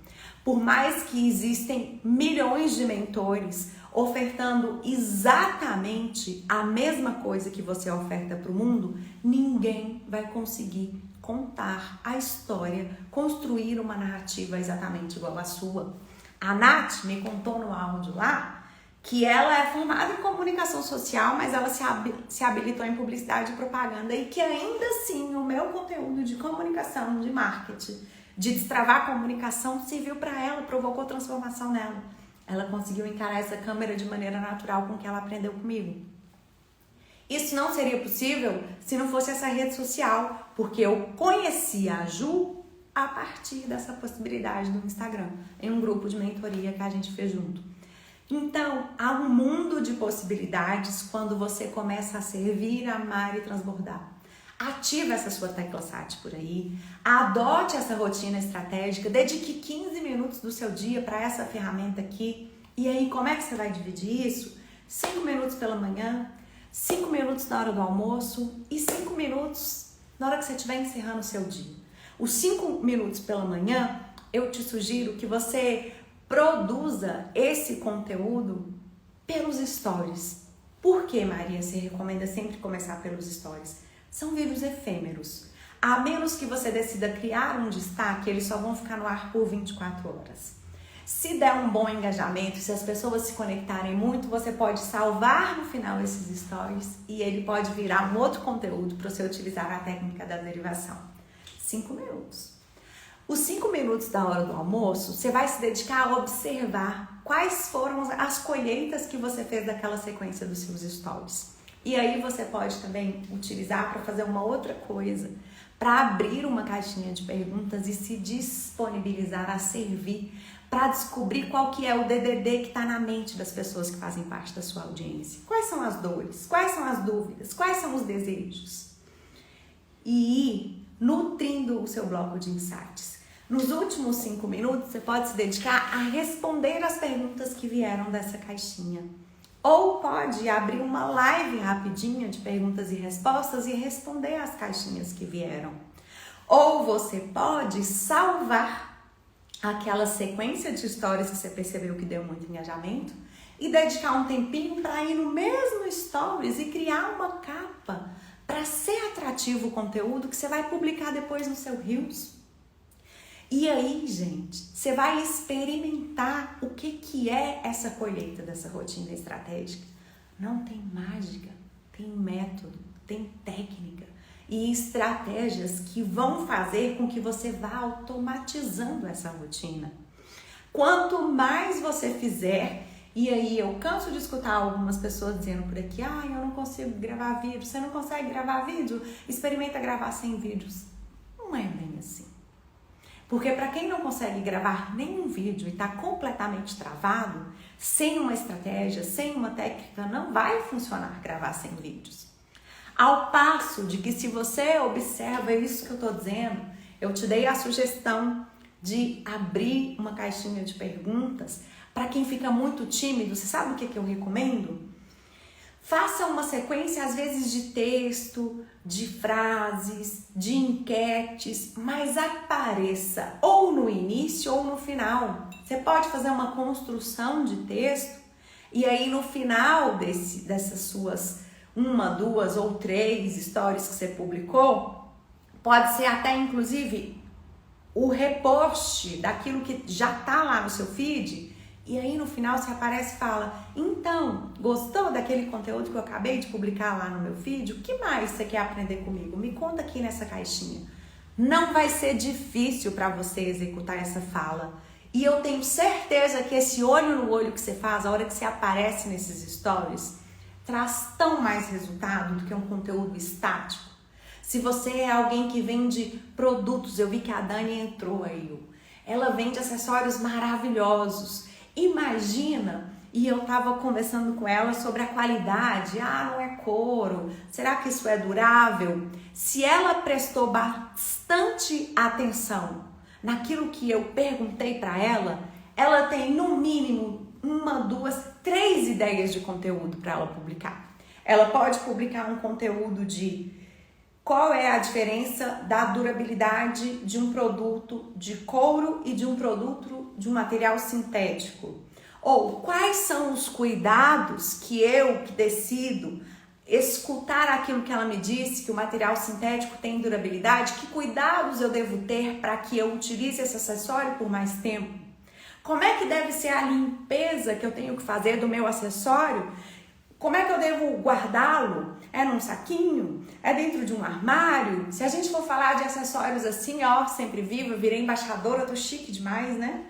Por mais que existem milhões de mentores ofertando exatamente a mesma coisa que você oferta para o mundo, ninguém vai conseguir contar a história, construir uma narrativa exatamente igual à sua. A Nath me contou no áudio lá que ela é formada em comunicação social, mas ela se habilitou em publicidade e propaganda, e que ainda assim o meu conteúdo de comunicação, de marketing, de destravar a comunicação, serviu para ela, provocou transformação nela. Ela conseguiu encarar essa câmera de maneira natural com que ela aprendeu comigo. Isso não seria possível se não fosse essa rede social, porque eu conhecia a Ju a partir dessa possibilidade do Instagram, em um grupo de mentoria que a gente fez junto. Então, há um mundo de possibilidades quando você começa a servir, amar e transbordar. Ative essa sua tecla SAT por aí, adote essa rotina estratégica, dedique 15 minutos do seu dia para essa ferramenta aqui. E aí, como é que você vai dividir isso? 5 minutos pela manhã, 5 minutos na hora do almoço e 5 minutos na hora que você estiver encerrando o seu dia. Os 5 minutos pela manhã, eu te sugiro que você produza esse conteúdo pelos stories. Por que, Maria, você recomenda sempre começar pelos stories? São vídeos efêmeros. A menos que você decida criar um destaque, eles só vão ficar no ar por 24 horas. Se der um bom engajamento, se as pessoas se conectarem muito, você pode salvar no final esses stories e ele pode virar um outro conteúdo para você utilizar a técnica da derivação. 5 minutos. Os 5 minutos da hora do almoço, você vai se dedicar a observar quais foram as colheitas que você fez daquela sequência dos seus stories. E aí você pode também utilizar para fazer uma outra coisa, para abrir uma caixinha de perguntas e se disponibilizar a servir, para descobrir qual que é o DDD que está na mente das pessoas que fazem parte da sua audiência. Quais são as dores? Quais são as dúvidas? Quais são os desejos? E ir nutrindo o seu bloco de insights. Nos últimos 5 minutos, você pode se dedicar a responder as perguntas que vieram dessa caixinha. Ou pode abrir uma live rapidinha de perguntas e respostas e responder as caixinhas que vieram. Ou você pode salvar aquela sequência de histórias que você percebeu que deu muito engajamento e dedicar um tempinho para ir no mesmo stories e criar uma capa para ser atrativo o conteúdo que você vai publicar depois no seu Reels. E aí, gente, você vai experimentar o que é essa colheita dessa rotina estratégica. Não tem mágica, tem método, tem técnica e estratégias que vão fazer com que você vá automatizando essa rotina. Quanto mais você fizer, e aí eu canso de escutar algumas pessoas dizendo por aqui, eu não consigo gravar vídeo. Você não consegue gravar vídeo? Experimenta gravar sem vídeos. Não é bem assim. Porque para quem não consegue gravar nenhum vídeo e está completamente travado, sem uma estratégia, sem uma técnica, não vai funcionar gravar sem vídeos. Ao passo de que se você observa isso que eu estou dizendo, eu te dei a sugestão de abrir uma caixinha de perguntas. Para quem fica muito tímido, você sabe o que eu recomendo? Faça uma sequência, às vezes, de texto, de frases, de enquetes, mas apareça ou no início ou no final. Você pode fazer uma construção de texto e aí no final dessas suas 1, 2 ou 3 stories que você publicou, pode ser até, inclusive, o repost daquilo que já está lá no seu feed. E aí no final você aparece e fala, então, gostou daquele conteúdo que eu acabei de publicar lá no meu feed? O que mais você quer aprender comigo? Me conta aqui nessa caixinha. Não vai ser difícil para você executar essa fala. E eu tenho certeza que esse olho no olho que você faz, a hora que você aparece nesses stories, traz tão mais resultado do que um conteúdo estático. Se você é alguém que vende produtos, eu vi que a Dani entrou aí, ela vende acessórios maravilhosos. Imagina, e eu tava conversando com ela sobre a qualidade, não é couro, será que isso é durável? Se ela prestou bastante atenção naquilo que eu perguntei para ela, ela tem no mínimo 1, 2, 3 ideias de conteúdo para ela publicar. Ela pode publicar um conteúdo de qual é a diferença da durabilidade de um produto de couro e de um produto de um material sintético. Ou quais são os cuidados que eu decido escutar aquilo que ela me disse, que o material sintético tem durabilidade, que cuidados eu devo ter para que eu utilize esse acessório por mais tempo? Como é que deve ser a limpeza que eu tenho que fazer do meu acessório? Como é que eu devo guardá-lo? É num saquinho? É dentro de um armário? Se a gente for falar de acessórios assim, sempre viva, eu virei embaixadora, tô chique demais, né?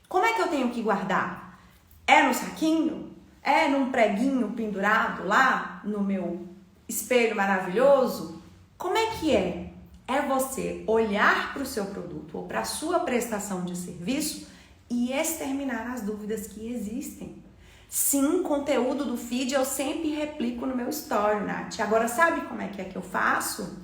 Como é que eu tenho que guardar? É no saquinho? É num preguinho pendurado lá no meu espelho maravilhoso? Como é que é? É você olhar para o seu produto ou para a sua prestação de serviço e exterminar as dúvidas que existem. Sim, conteúdo do feed eu sempre replico no meu story, Nath. Agora, sabe como é que eu faço?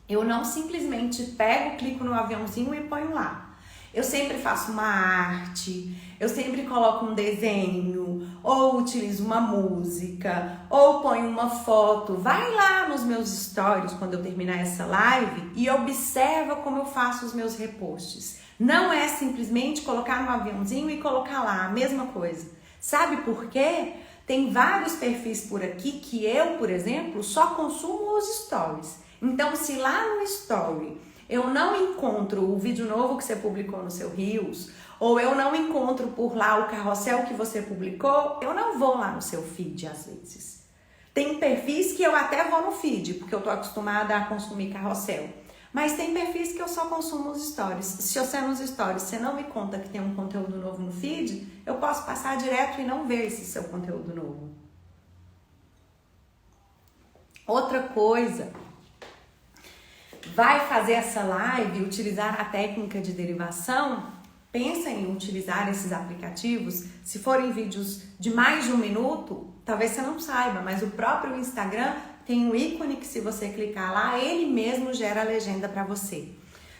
Eu não simplesmente pego, clico no aviãozinho e ponho lá. Eu sempre faço uma arte, eu sempre coloco um desenho, ou utilizo uma música, ou ponho uma foto. Vai lá nos meus stories quando eu terminar essa live e observa como eu faço os meus reposts. Não é simplesmente colocar no aviãozinho e colocar lá a mesma coisa. Sabe por quê? Tem vários perfis por aqui que eu, por exemplo, só consumo os stories. Então, se lá no story eu não encontro o vídeo novo que você publicou no seu Reels, ou eu não encontro por lá o carrossel que você publicou, eu não vou lá no seu feed às vezes. Tem perfis que eu até vou no feed, porque eu tô acostumada a consumir carrossel. Mas tem perfis que eu só consumo os stories. Se você nos stories você não me conta que tem um conteúdo novo no feed, eu posso passar direto e não ver esse seu conteúdo novo. Outra coisa, vai fazer essa live, utilizar a técnica de derivação, pensa em utilizar esses aplicativos. Se forem vídeos de mais de 1 minuto, talvez você não saiba, mas o próprio Instagram tem um ícone que, se você clicar lá, ele mesmo gera a legenda para você.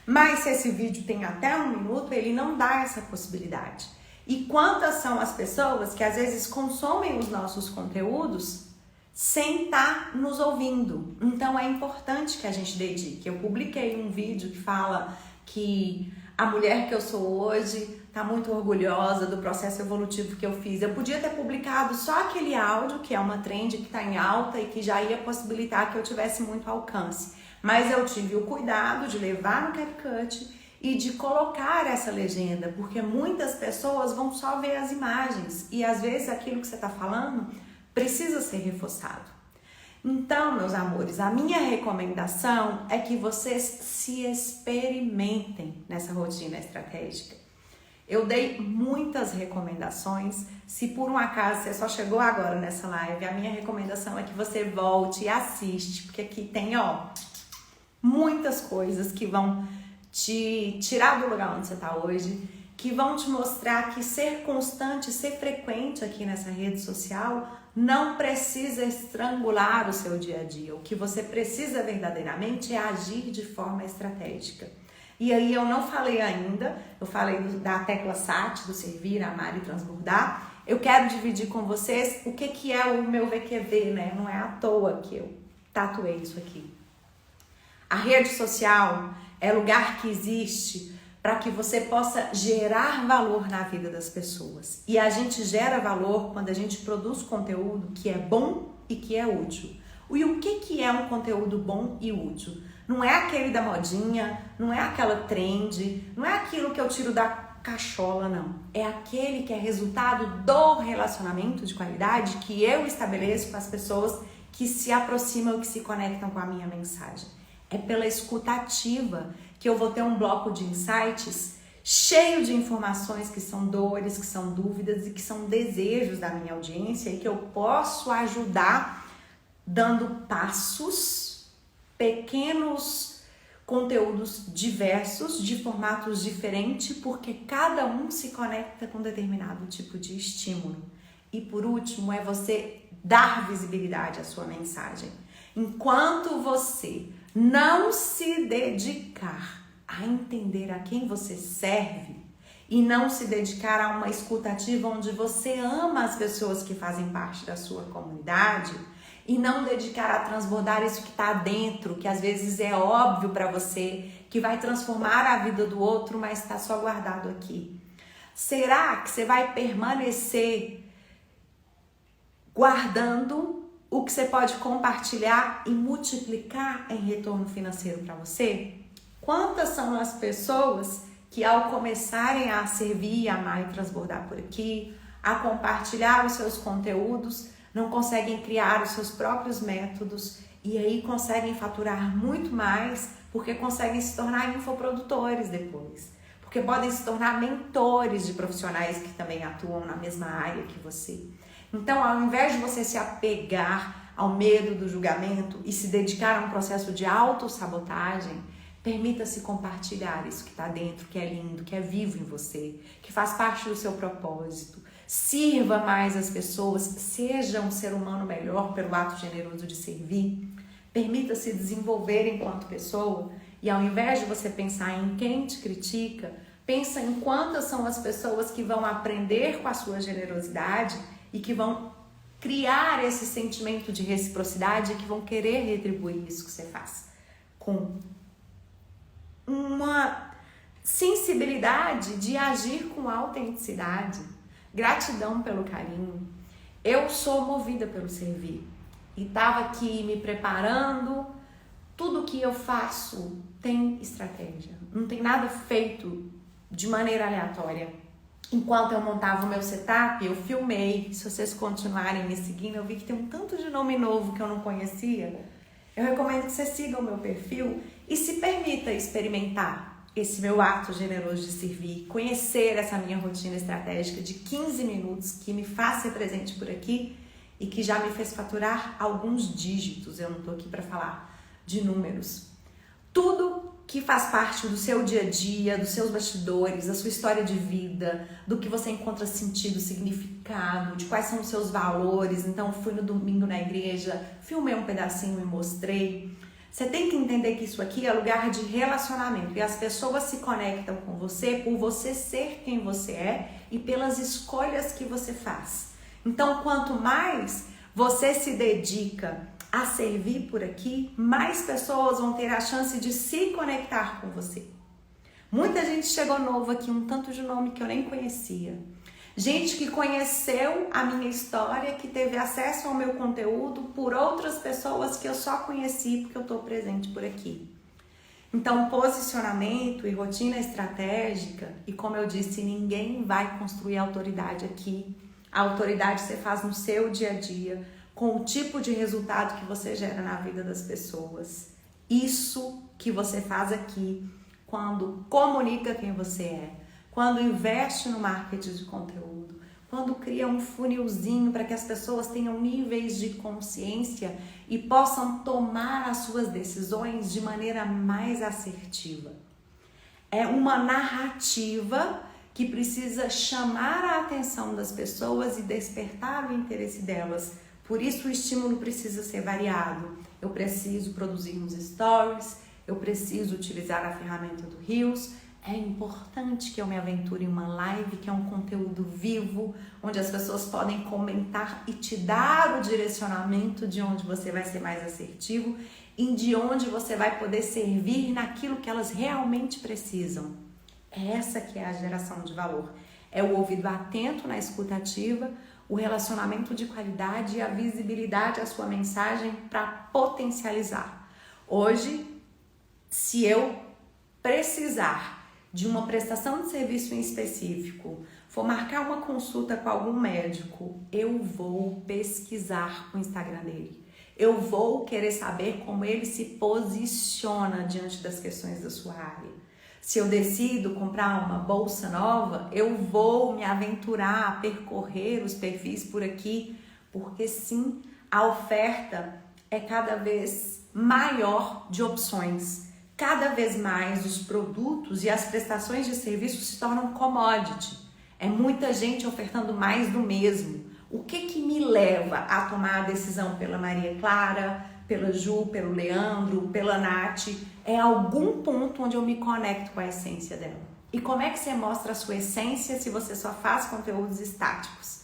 Mas se esse vídeo tem até 1 minuto, ele não dá essa possibilidade. E quantas são as pessoas que às vezes consomem os nossos conteúdos sem estar nos ouvindo? Então é importante que a gente dedique. Eu publiquei um vídeo que fala que a mulher que eu sou hoje está muito orgulhosa do processo evolutivo que eu fiz. Eu podia ter publicado só aquele áudio, que é uma trend que está em alta e que já ia possibilitar que eu tivesse muito alcance. Mas eu tive o cuidado de levar no CapCut e de colocar essa legenda, porque muitas pessoas vão só ver as imagens e às vezes aquilo que você está falando precisa ser reforçado. Então, meus amores, a minha recomendação é que vocês se experimentem nessa rotina estratégica. Eu dei muitas recomendações. Se por um acaso você só chegou agora nessa live, a minha recomendação é que você volte e assiste, porque aqui tem, muitas coisas que vão te tirar do lugar onde você está hoje, que vão te mostrar que ser constante, ser frequente aqui nessa rede social não precisa estrangular o seu dia a dia. O que você precisa verdadeiramente é agir de forma estratégica. E aí eu não falei ainda, eu falei da tecla SAT, do servir, amar e transbordar. Eu quero dividir com vocês o que é o meu VQV, né? Não é à toa que eu tatuei isso aqui. A rede social é lugar que existe para que você possa gerar valor na vida das pessoas. E a gente gera valor quando a gente produz conteúdo que é bom e que é útil. E o que é um conteúdo bom e útil? Não é aquele da modinha, não é aquela trend, não é aquilo que eu tiro da cachola, não. É aquele que é resultado do relacionamento de qualidade que eu estabeleço com as pessoas que se aproximam, que se conectam com a minha mensagem. É pela escuta ativa que eu vou ter um bloco de insights cheio de informações que são dores, que são dúvidas e que são desejos da minha audiência e que eu posso ajudar dando passos, pequenos conteúdos diversos, de formatos diferentes, porque cada um se conecta com determinado tipo de estímulo. E por último, é você dar visibilidade à sua mensagem. Enquanto você não se dedicar a entender a quem você serve e não se dedicar a uma escuta ativa onde você ama as pessoas que fazem parte da sua comunidade e não dedicar a transbordar isso que está dentro, que às vezes é óbvio para você, que vai transformar a vida do outro, mas está só guardado aqui. Será que você vai permanecer guardando o que você pode compartilhar e multiplicar em retorno financeiro para você? Quantas são as pessoas que, ao começarem a servir, amar e transbordar por aqui, a compartilhar os seus conteúdos, não conseguem criar os seus próprios métodos e aí conseguem faturar muito mais porque conseguem se tornar infoprodutores depois? Porque podem se tornar mentores de profissionais que também atuam na mesma área que você. Então, ao invés de você se apegar ao medo do julgamento e se dedicar a um processo de autossabotagem, permita-se compartilhar isso que está dentro, que é lindo, que é vivo em você, que faz parte do seu propósito. Sirva mais as pessoas, seja um ser humano melhor pelo ato generoso de servir. Permita-se desenvolver enquanto pessoa e, ao invés de você pensar em quem te critica, pensa em quantas são as pessoas que vão aprender com a sua generosidade e que vão criar esse sentimento de reciprocidade e que vão querer retribuir isso que você faz com uma sensibilidade de agir com autenticidade. Gratidão pelo carinho. Eu sou movida pelo servir e estava aqui me preparando. Tudo que eu faço tem estratégia, não tem nada feito de maneira aleatória. Enquanto eu montava o meu setup, eu filmei. Se vocês continuarem me seguindo, eu vi que tem um tanto de nome novo que eu não conhecia. Eu recomendo que você siga o meu perfil e se permita experimentar esse meu ato generoso de servir, conhecer essa minha rotina estratégica de 15 minutos que me faz ser presente por aqui e que já me fez faturar alguns dígitos. Eu não tô aqui para falar de números. Tudo que faz parte do seu dia a dia, dos seus bastidores, da sua história de vida, do que você encontra sentido, significado, de quais são os seus valores. Então, fui no domingo na igreja, filmei um pedacinho e mostrei. Você tem que entender que isso aqui é lugar de relacionamento e as pessoas se conectam com você por você ser quem você é e pelas escolhas que você faz. Então, quanto mais você se dedica a servir por aqui, mais pessoas vão ter a chance de se conectar com você. Muita gente chegou novo aqui, um tanto de nome que eu nem conhecia. Gente que conheceu a minha história, que teve acesso ao meu conteúdo por outras pessoas que eu só conheci porque eu estou presente por aqui. Então, posicionamento e rotina estratégica, e como eu disse, ninguém vai construir autoridade aqui. A autoridade você faz no seu dia a dia, com o tipo de resultado que você gera na vida das pessoas. Isso que você faz aqui, quando comunica quem você é, quando investe no marketing de conteúdo, quando cria um funilzinho para que as pessoas tenham níveis de consciência e possam tomar as suas decisões de maneira mais assertiva. É uma narrativa que precisa chamar a atenção das pessoas e despertar o interesse delas. Por isso o estímulo precisa ser variado. Eu preciso produzir uns stories, eu preciso utilizar a ferramenta do Reels. É importante que eu me aventure em uma live, que é um conteúdo vivo, onde as pessoas podem comentar e te dar o direcionamento de onde você vai ser mais assertivo e de onde você vai poder servir naquilo que elas realmente precisam. É essa que é a geração de valor. É o ouvido atento na escuta ativa, o relacionamento de qualidade e a visibilidade à sua mensagem para potencializar. Hoje, se eu precisar de uma prestação de serviço em específico, for marcar uma consulta com algum médico, eu vou pesquisar o Instagram dele. Eu vou querer saber como ele se posiciona diante das questões da sua área. Se eu decido comprar uma bolsa nova, eu vou me aventurar a percorrer os perfis por aqui, porque sim, a oferta é cada vez maior de opções. Cada vez mais os produtos e as prestações de serviço se tornam commodity. É muita gente ofertando mais do mesmo. O que me leva a tomar a decisão pela Maria Clara, pela Ju, pelo Leandro, pela Nath? É algum ponto onde eu me conecto com a essência dela. E como é que você mostra a sua essência se você só faz conteúdos estáticos?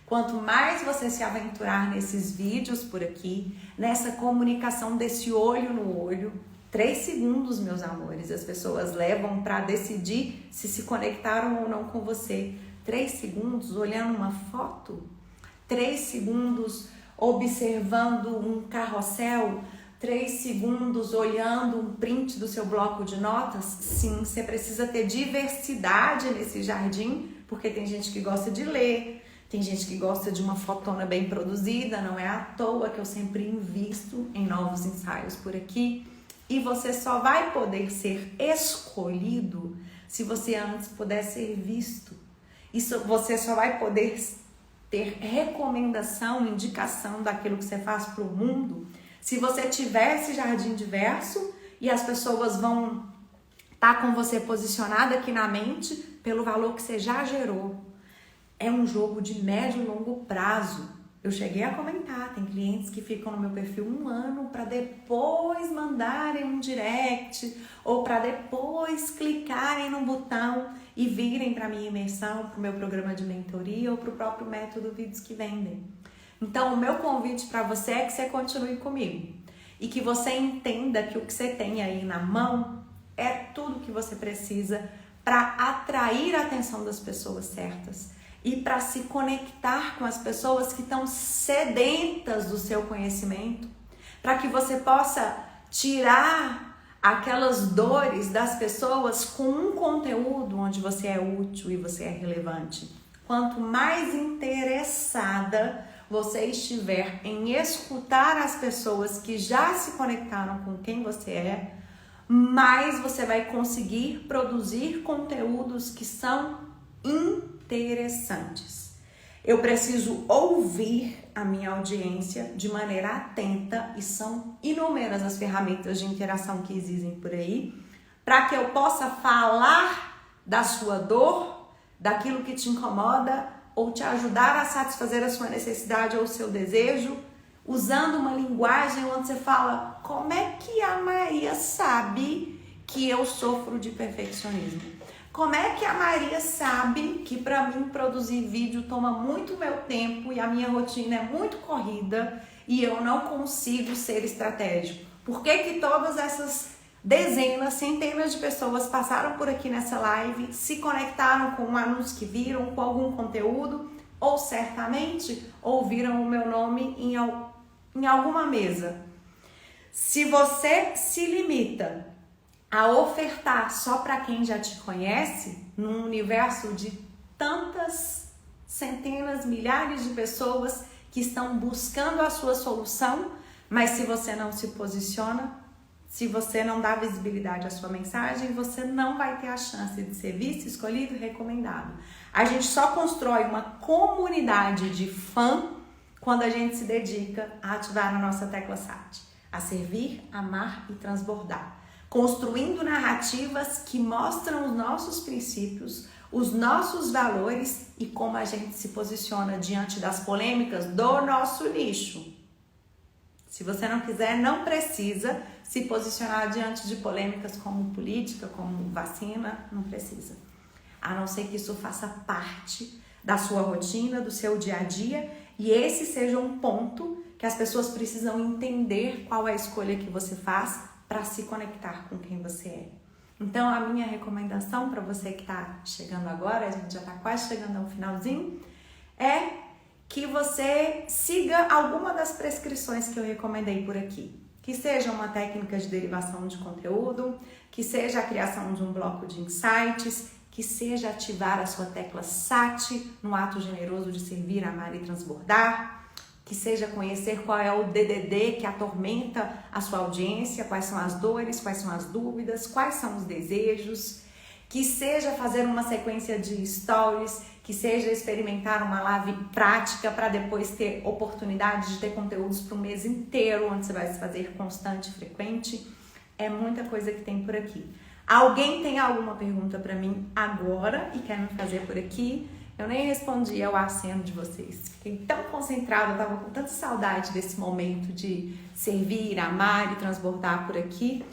Quanto mais você se aventurar nesses vídeos por aqui, nessa comunicação desse olho no olho, 3 segundos, meus amores, as pessoas levam para decidir se conectaram ou não com você. 3 segundos olhando uma foto, 3 segundos observando um carrossel, 3 segundos olhando um print do seu bloco de notas. Sim, você precisa ter diversidade nesse jardim, porque tem gente que gosta de ler, tem gente que gosta de uma fotona bem produzida, não é à toa que eu sempre invisto em novos ensaios por aqui. E você só vai poder ser escolhido se você antes puder ser visto. Isso, você só vai poder ter recomendação, indicação daquilo que você faz para o mundo se você tiver esse jardim diverso e as pessoas vão estar com você posicionada aqui na mente pelo valor que você já gerou. É um jogo de médio e longo prazo. Eu cheguei a comentar, tem clientes que ficam no meu perfil 1 ano para depois mandarem um direct ou para depois clicarem no botão e virem para a minha imersão, para o meu programa de mentoria ou para o próprio método Vídeos que Vendem. Então, o meu convite para você é que você continue comigo e que você entenda que o que você tem aí na mão é tudo que você precisa para atrair a atenção das pessoas certas e para se conectar com as pessoas que estão sedentas do seu conhecimento, para que você possa tirar aquelas dores das pessoas com um conteúdo onde você é útil e você é relevante. Quanto mais interessada você estiver em escutar as pessoas que já se conectaram com quem você é, mais você vai conseguir produzir conteúdos que são interessantes. Eu preciso ouvir a minha audiência de maneira atenta e são inúmeras as ferramentas de interação que existem por aí para que eu possa falar da sua dor, daquilo que te incomoda ou te ajudar a satisfazer a sua necessidade ou o seu desejo, usando uma linguagem onde você fala: como é que a Maria sabe que eu sofro de perfeccionismo? Como é que a Maria sabe que para mim produzir vídeo toma muito meu tempo e a minha rotina é muito corrida e eu não consigo ser estratégico? Por que todas essas dezenas, centenas de pessoas passaram por aqui nessa live, se conectaram com um anúncio que viram, com algum conteúdo ou certamente ouviram o meu nome em alguma mesa? Se você se limita a ofertar só para quem já te conhece, num universo de tantas centenas, milhares de pessoas que estão buscando a sua solução, mas se você não se posiciona, se você não dá visibilidade à sua mensagem, você não vai ter a chance de ser visto, escolhido e recomendado. A gente só constrói uma comunidade de fã quando a gente se dedica a ativar a nossa tecla SAT, a servir, amar e transbordar, construindo narrativas que mostram os nossos princípios, os nossos valores e como a gente se posiciona diante das polêmicas do nosso nicho. Se você não quiser, não precisa se posicionar diante de polêmicas como política, como vacina, não precisa. A não ser que isso faça parte da sua rotina, do seu dia a dia, e esse seja um ponto que as pessoas precisam entender qual é a escolha que você faz para se conectar com quem você é. Então, a minha recomendação para você que está chegando agora, a gente já está quase chegando ao finalzinho, é que você siga alguma das prescrições que eu recomendei por aqui. Que seja uma técnica de derivação de conteúdo, que seja a criação de um bloco de insights, que seja ativar a sua tecla SAT no ato generoso de servir, amar e transbordar, que seja conhecer qual é o DDD que atormenta a sua audiência, quais são as dores, quais são as dúvidas, quais são os desejos, que seja fazer uma sequência de stories, que seja experimentar uma live prática para depois ter oportunidade de ter conteúdos para o mês inteiro, onde você vai se fazer constante e frequente. É muita coisa que tem por aqui. Alguém tem alguma pergunta para mim agora e quer me fazer por aqui? Eu nem respondi ao aceno de vocês. Fiquei tão concentrada, eu tava com tanta saudade desse momento de servir, amar e transbordar por aqui,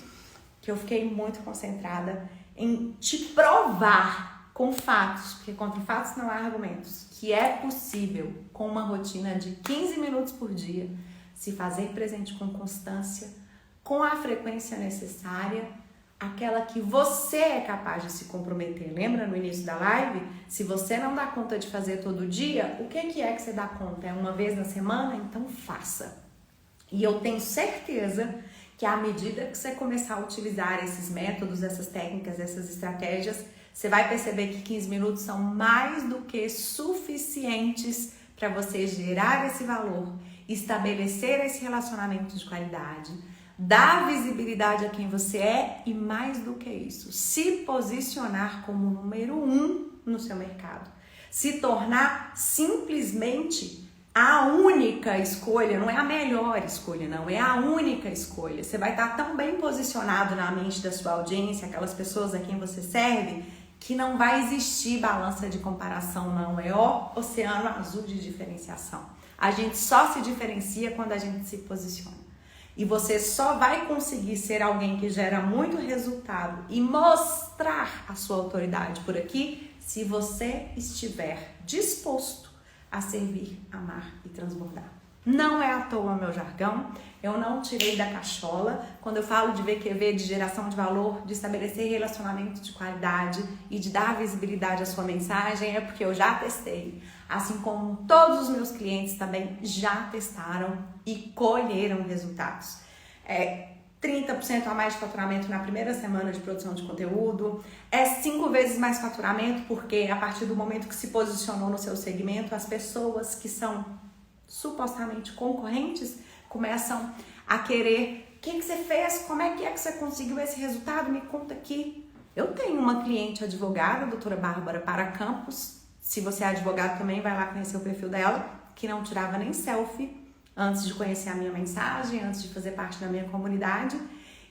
que eu fiquei muito concentrada em te provar com fatos, porque contra fatos não há argumentos, que é possível, com uma rotina de 15 minutos por dia, se fazer presente com constância, com a frequência necessária, aquela que você é capaz de se comprometer. Lembra no início da live? Se você não dá conta de fazer todo dia, o que é que você dá conta? É uma vez na semana? Então faça. E eu tenho certeza que à medida que você começar a utilizar esses métodos, essas técnicas, essas estratégias, você vai perceber que 15 minutos são mais do que suficientes para você gerar esse valor, estabelecer esse relacionamento de qualidade, dar visibilidade a quem você é e, mais do que isso, se posicionar como número 1 no seu mercado. Se tornar simplesmente a única escolha, não é a melhor escolha, não, é a única escolha. Você vai estar tão bem posicionado na mente da sua audiência, aquelas pessoas a quem você serve, que não vai existir balança de comparação, não. É o oceano azul de diferenciação. A gente só se diferencia quando a gente se posiciona. E você só vai conseguir ser alguém que gera muito resultado e mostrar a sua autoridade por aqui se você estiver disposto a servir, amar e transbordar. Não é à toa o meu jargão, eu não tirei da cachola. Quando eu falo de VQV, de geração de valor, de estabelecer relacionamento de qualidade e de dar visibilidade à sua mensagem, é porque eu já testei. Assim como todos os meus clientes também já testaram e colheram resultados. 30% a mais de faturamento na primeira semana de produção de conteúdo, 5 vezes mais faturamento, porque a partir do momento que se posicionou no seu segmento, as pessoas que são supostamente concorrentes começam a querer: o que você fez? Como é que você conseguiu esse resultado? Me conta aqui. Eu tenho uma cliente advogada, a doutora Bárbara Para Campos, Se você é advogado também, vai lá conhecer o perfil dela, que não tirava nem selfie antes de conhecer a minha mensagem, antes de fazer parte da minha comunidade.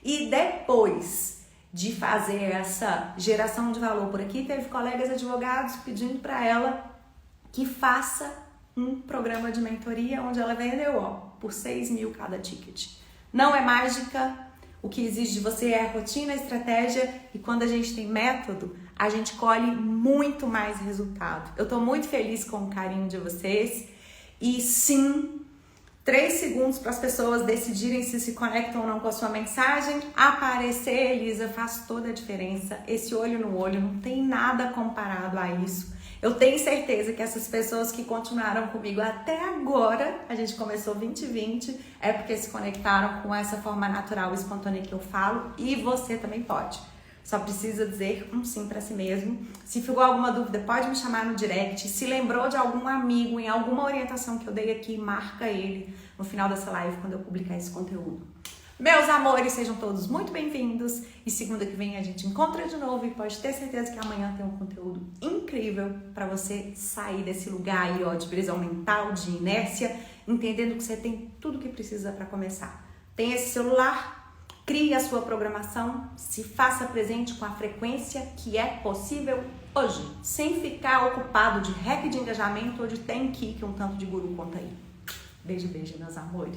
E depois de fazer essa geração de valor por aqui, teve colegas advogados pedindo para ela que faça um programa de mentoria onde ela vendeu, por 6 mil cada ticket. Não é mágica, o que exige de você é rotina, estratégia, e quando a gente tem método, a gente colhe muito mais resultado. Eu tô muito feliz com o carinho de vocês, e sim, 3 segundos para as pessoas decidirem se conectam ou não com a sua mensagem. Aparecer, Elisa, faz toda a diferença. Esse olho no olho, não tem nada comparado a isso. Eu tenho certeza que essas pessoas que continuaram comigo até agora, a gente começou 2020, é porque se conectaram com essa forma natural e espontânea que eu falo, e você também pode. Só precisa dizer um sim para si mesmo. Se ficou alguma dúvida, pode me chamar no direct. Se lembrou de algum amigo, em alguma orientação que eu dei aqui, marca ele no final dessa live quando eu publicar esse conteúdo. Meus amores, sejam todos muito bem-vindos. E segunda que vem a gente encontra de novo e pode ter certeza que amanhã tem um conteúdo incrível para você sair desse lugar aí, de prisão mental, de inércia, entendendo que você tem tudo que precisa para começar. Tem esse celular? Crie a sua programação, se faça presente com a frequência que é possível hoje, sem ficar ocupado de hack de engajamento ou de tem que um tanto de guru conta aí. Beijo, beijo, meus amores.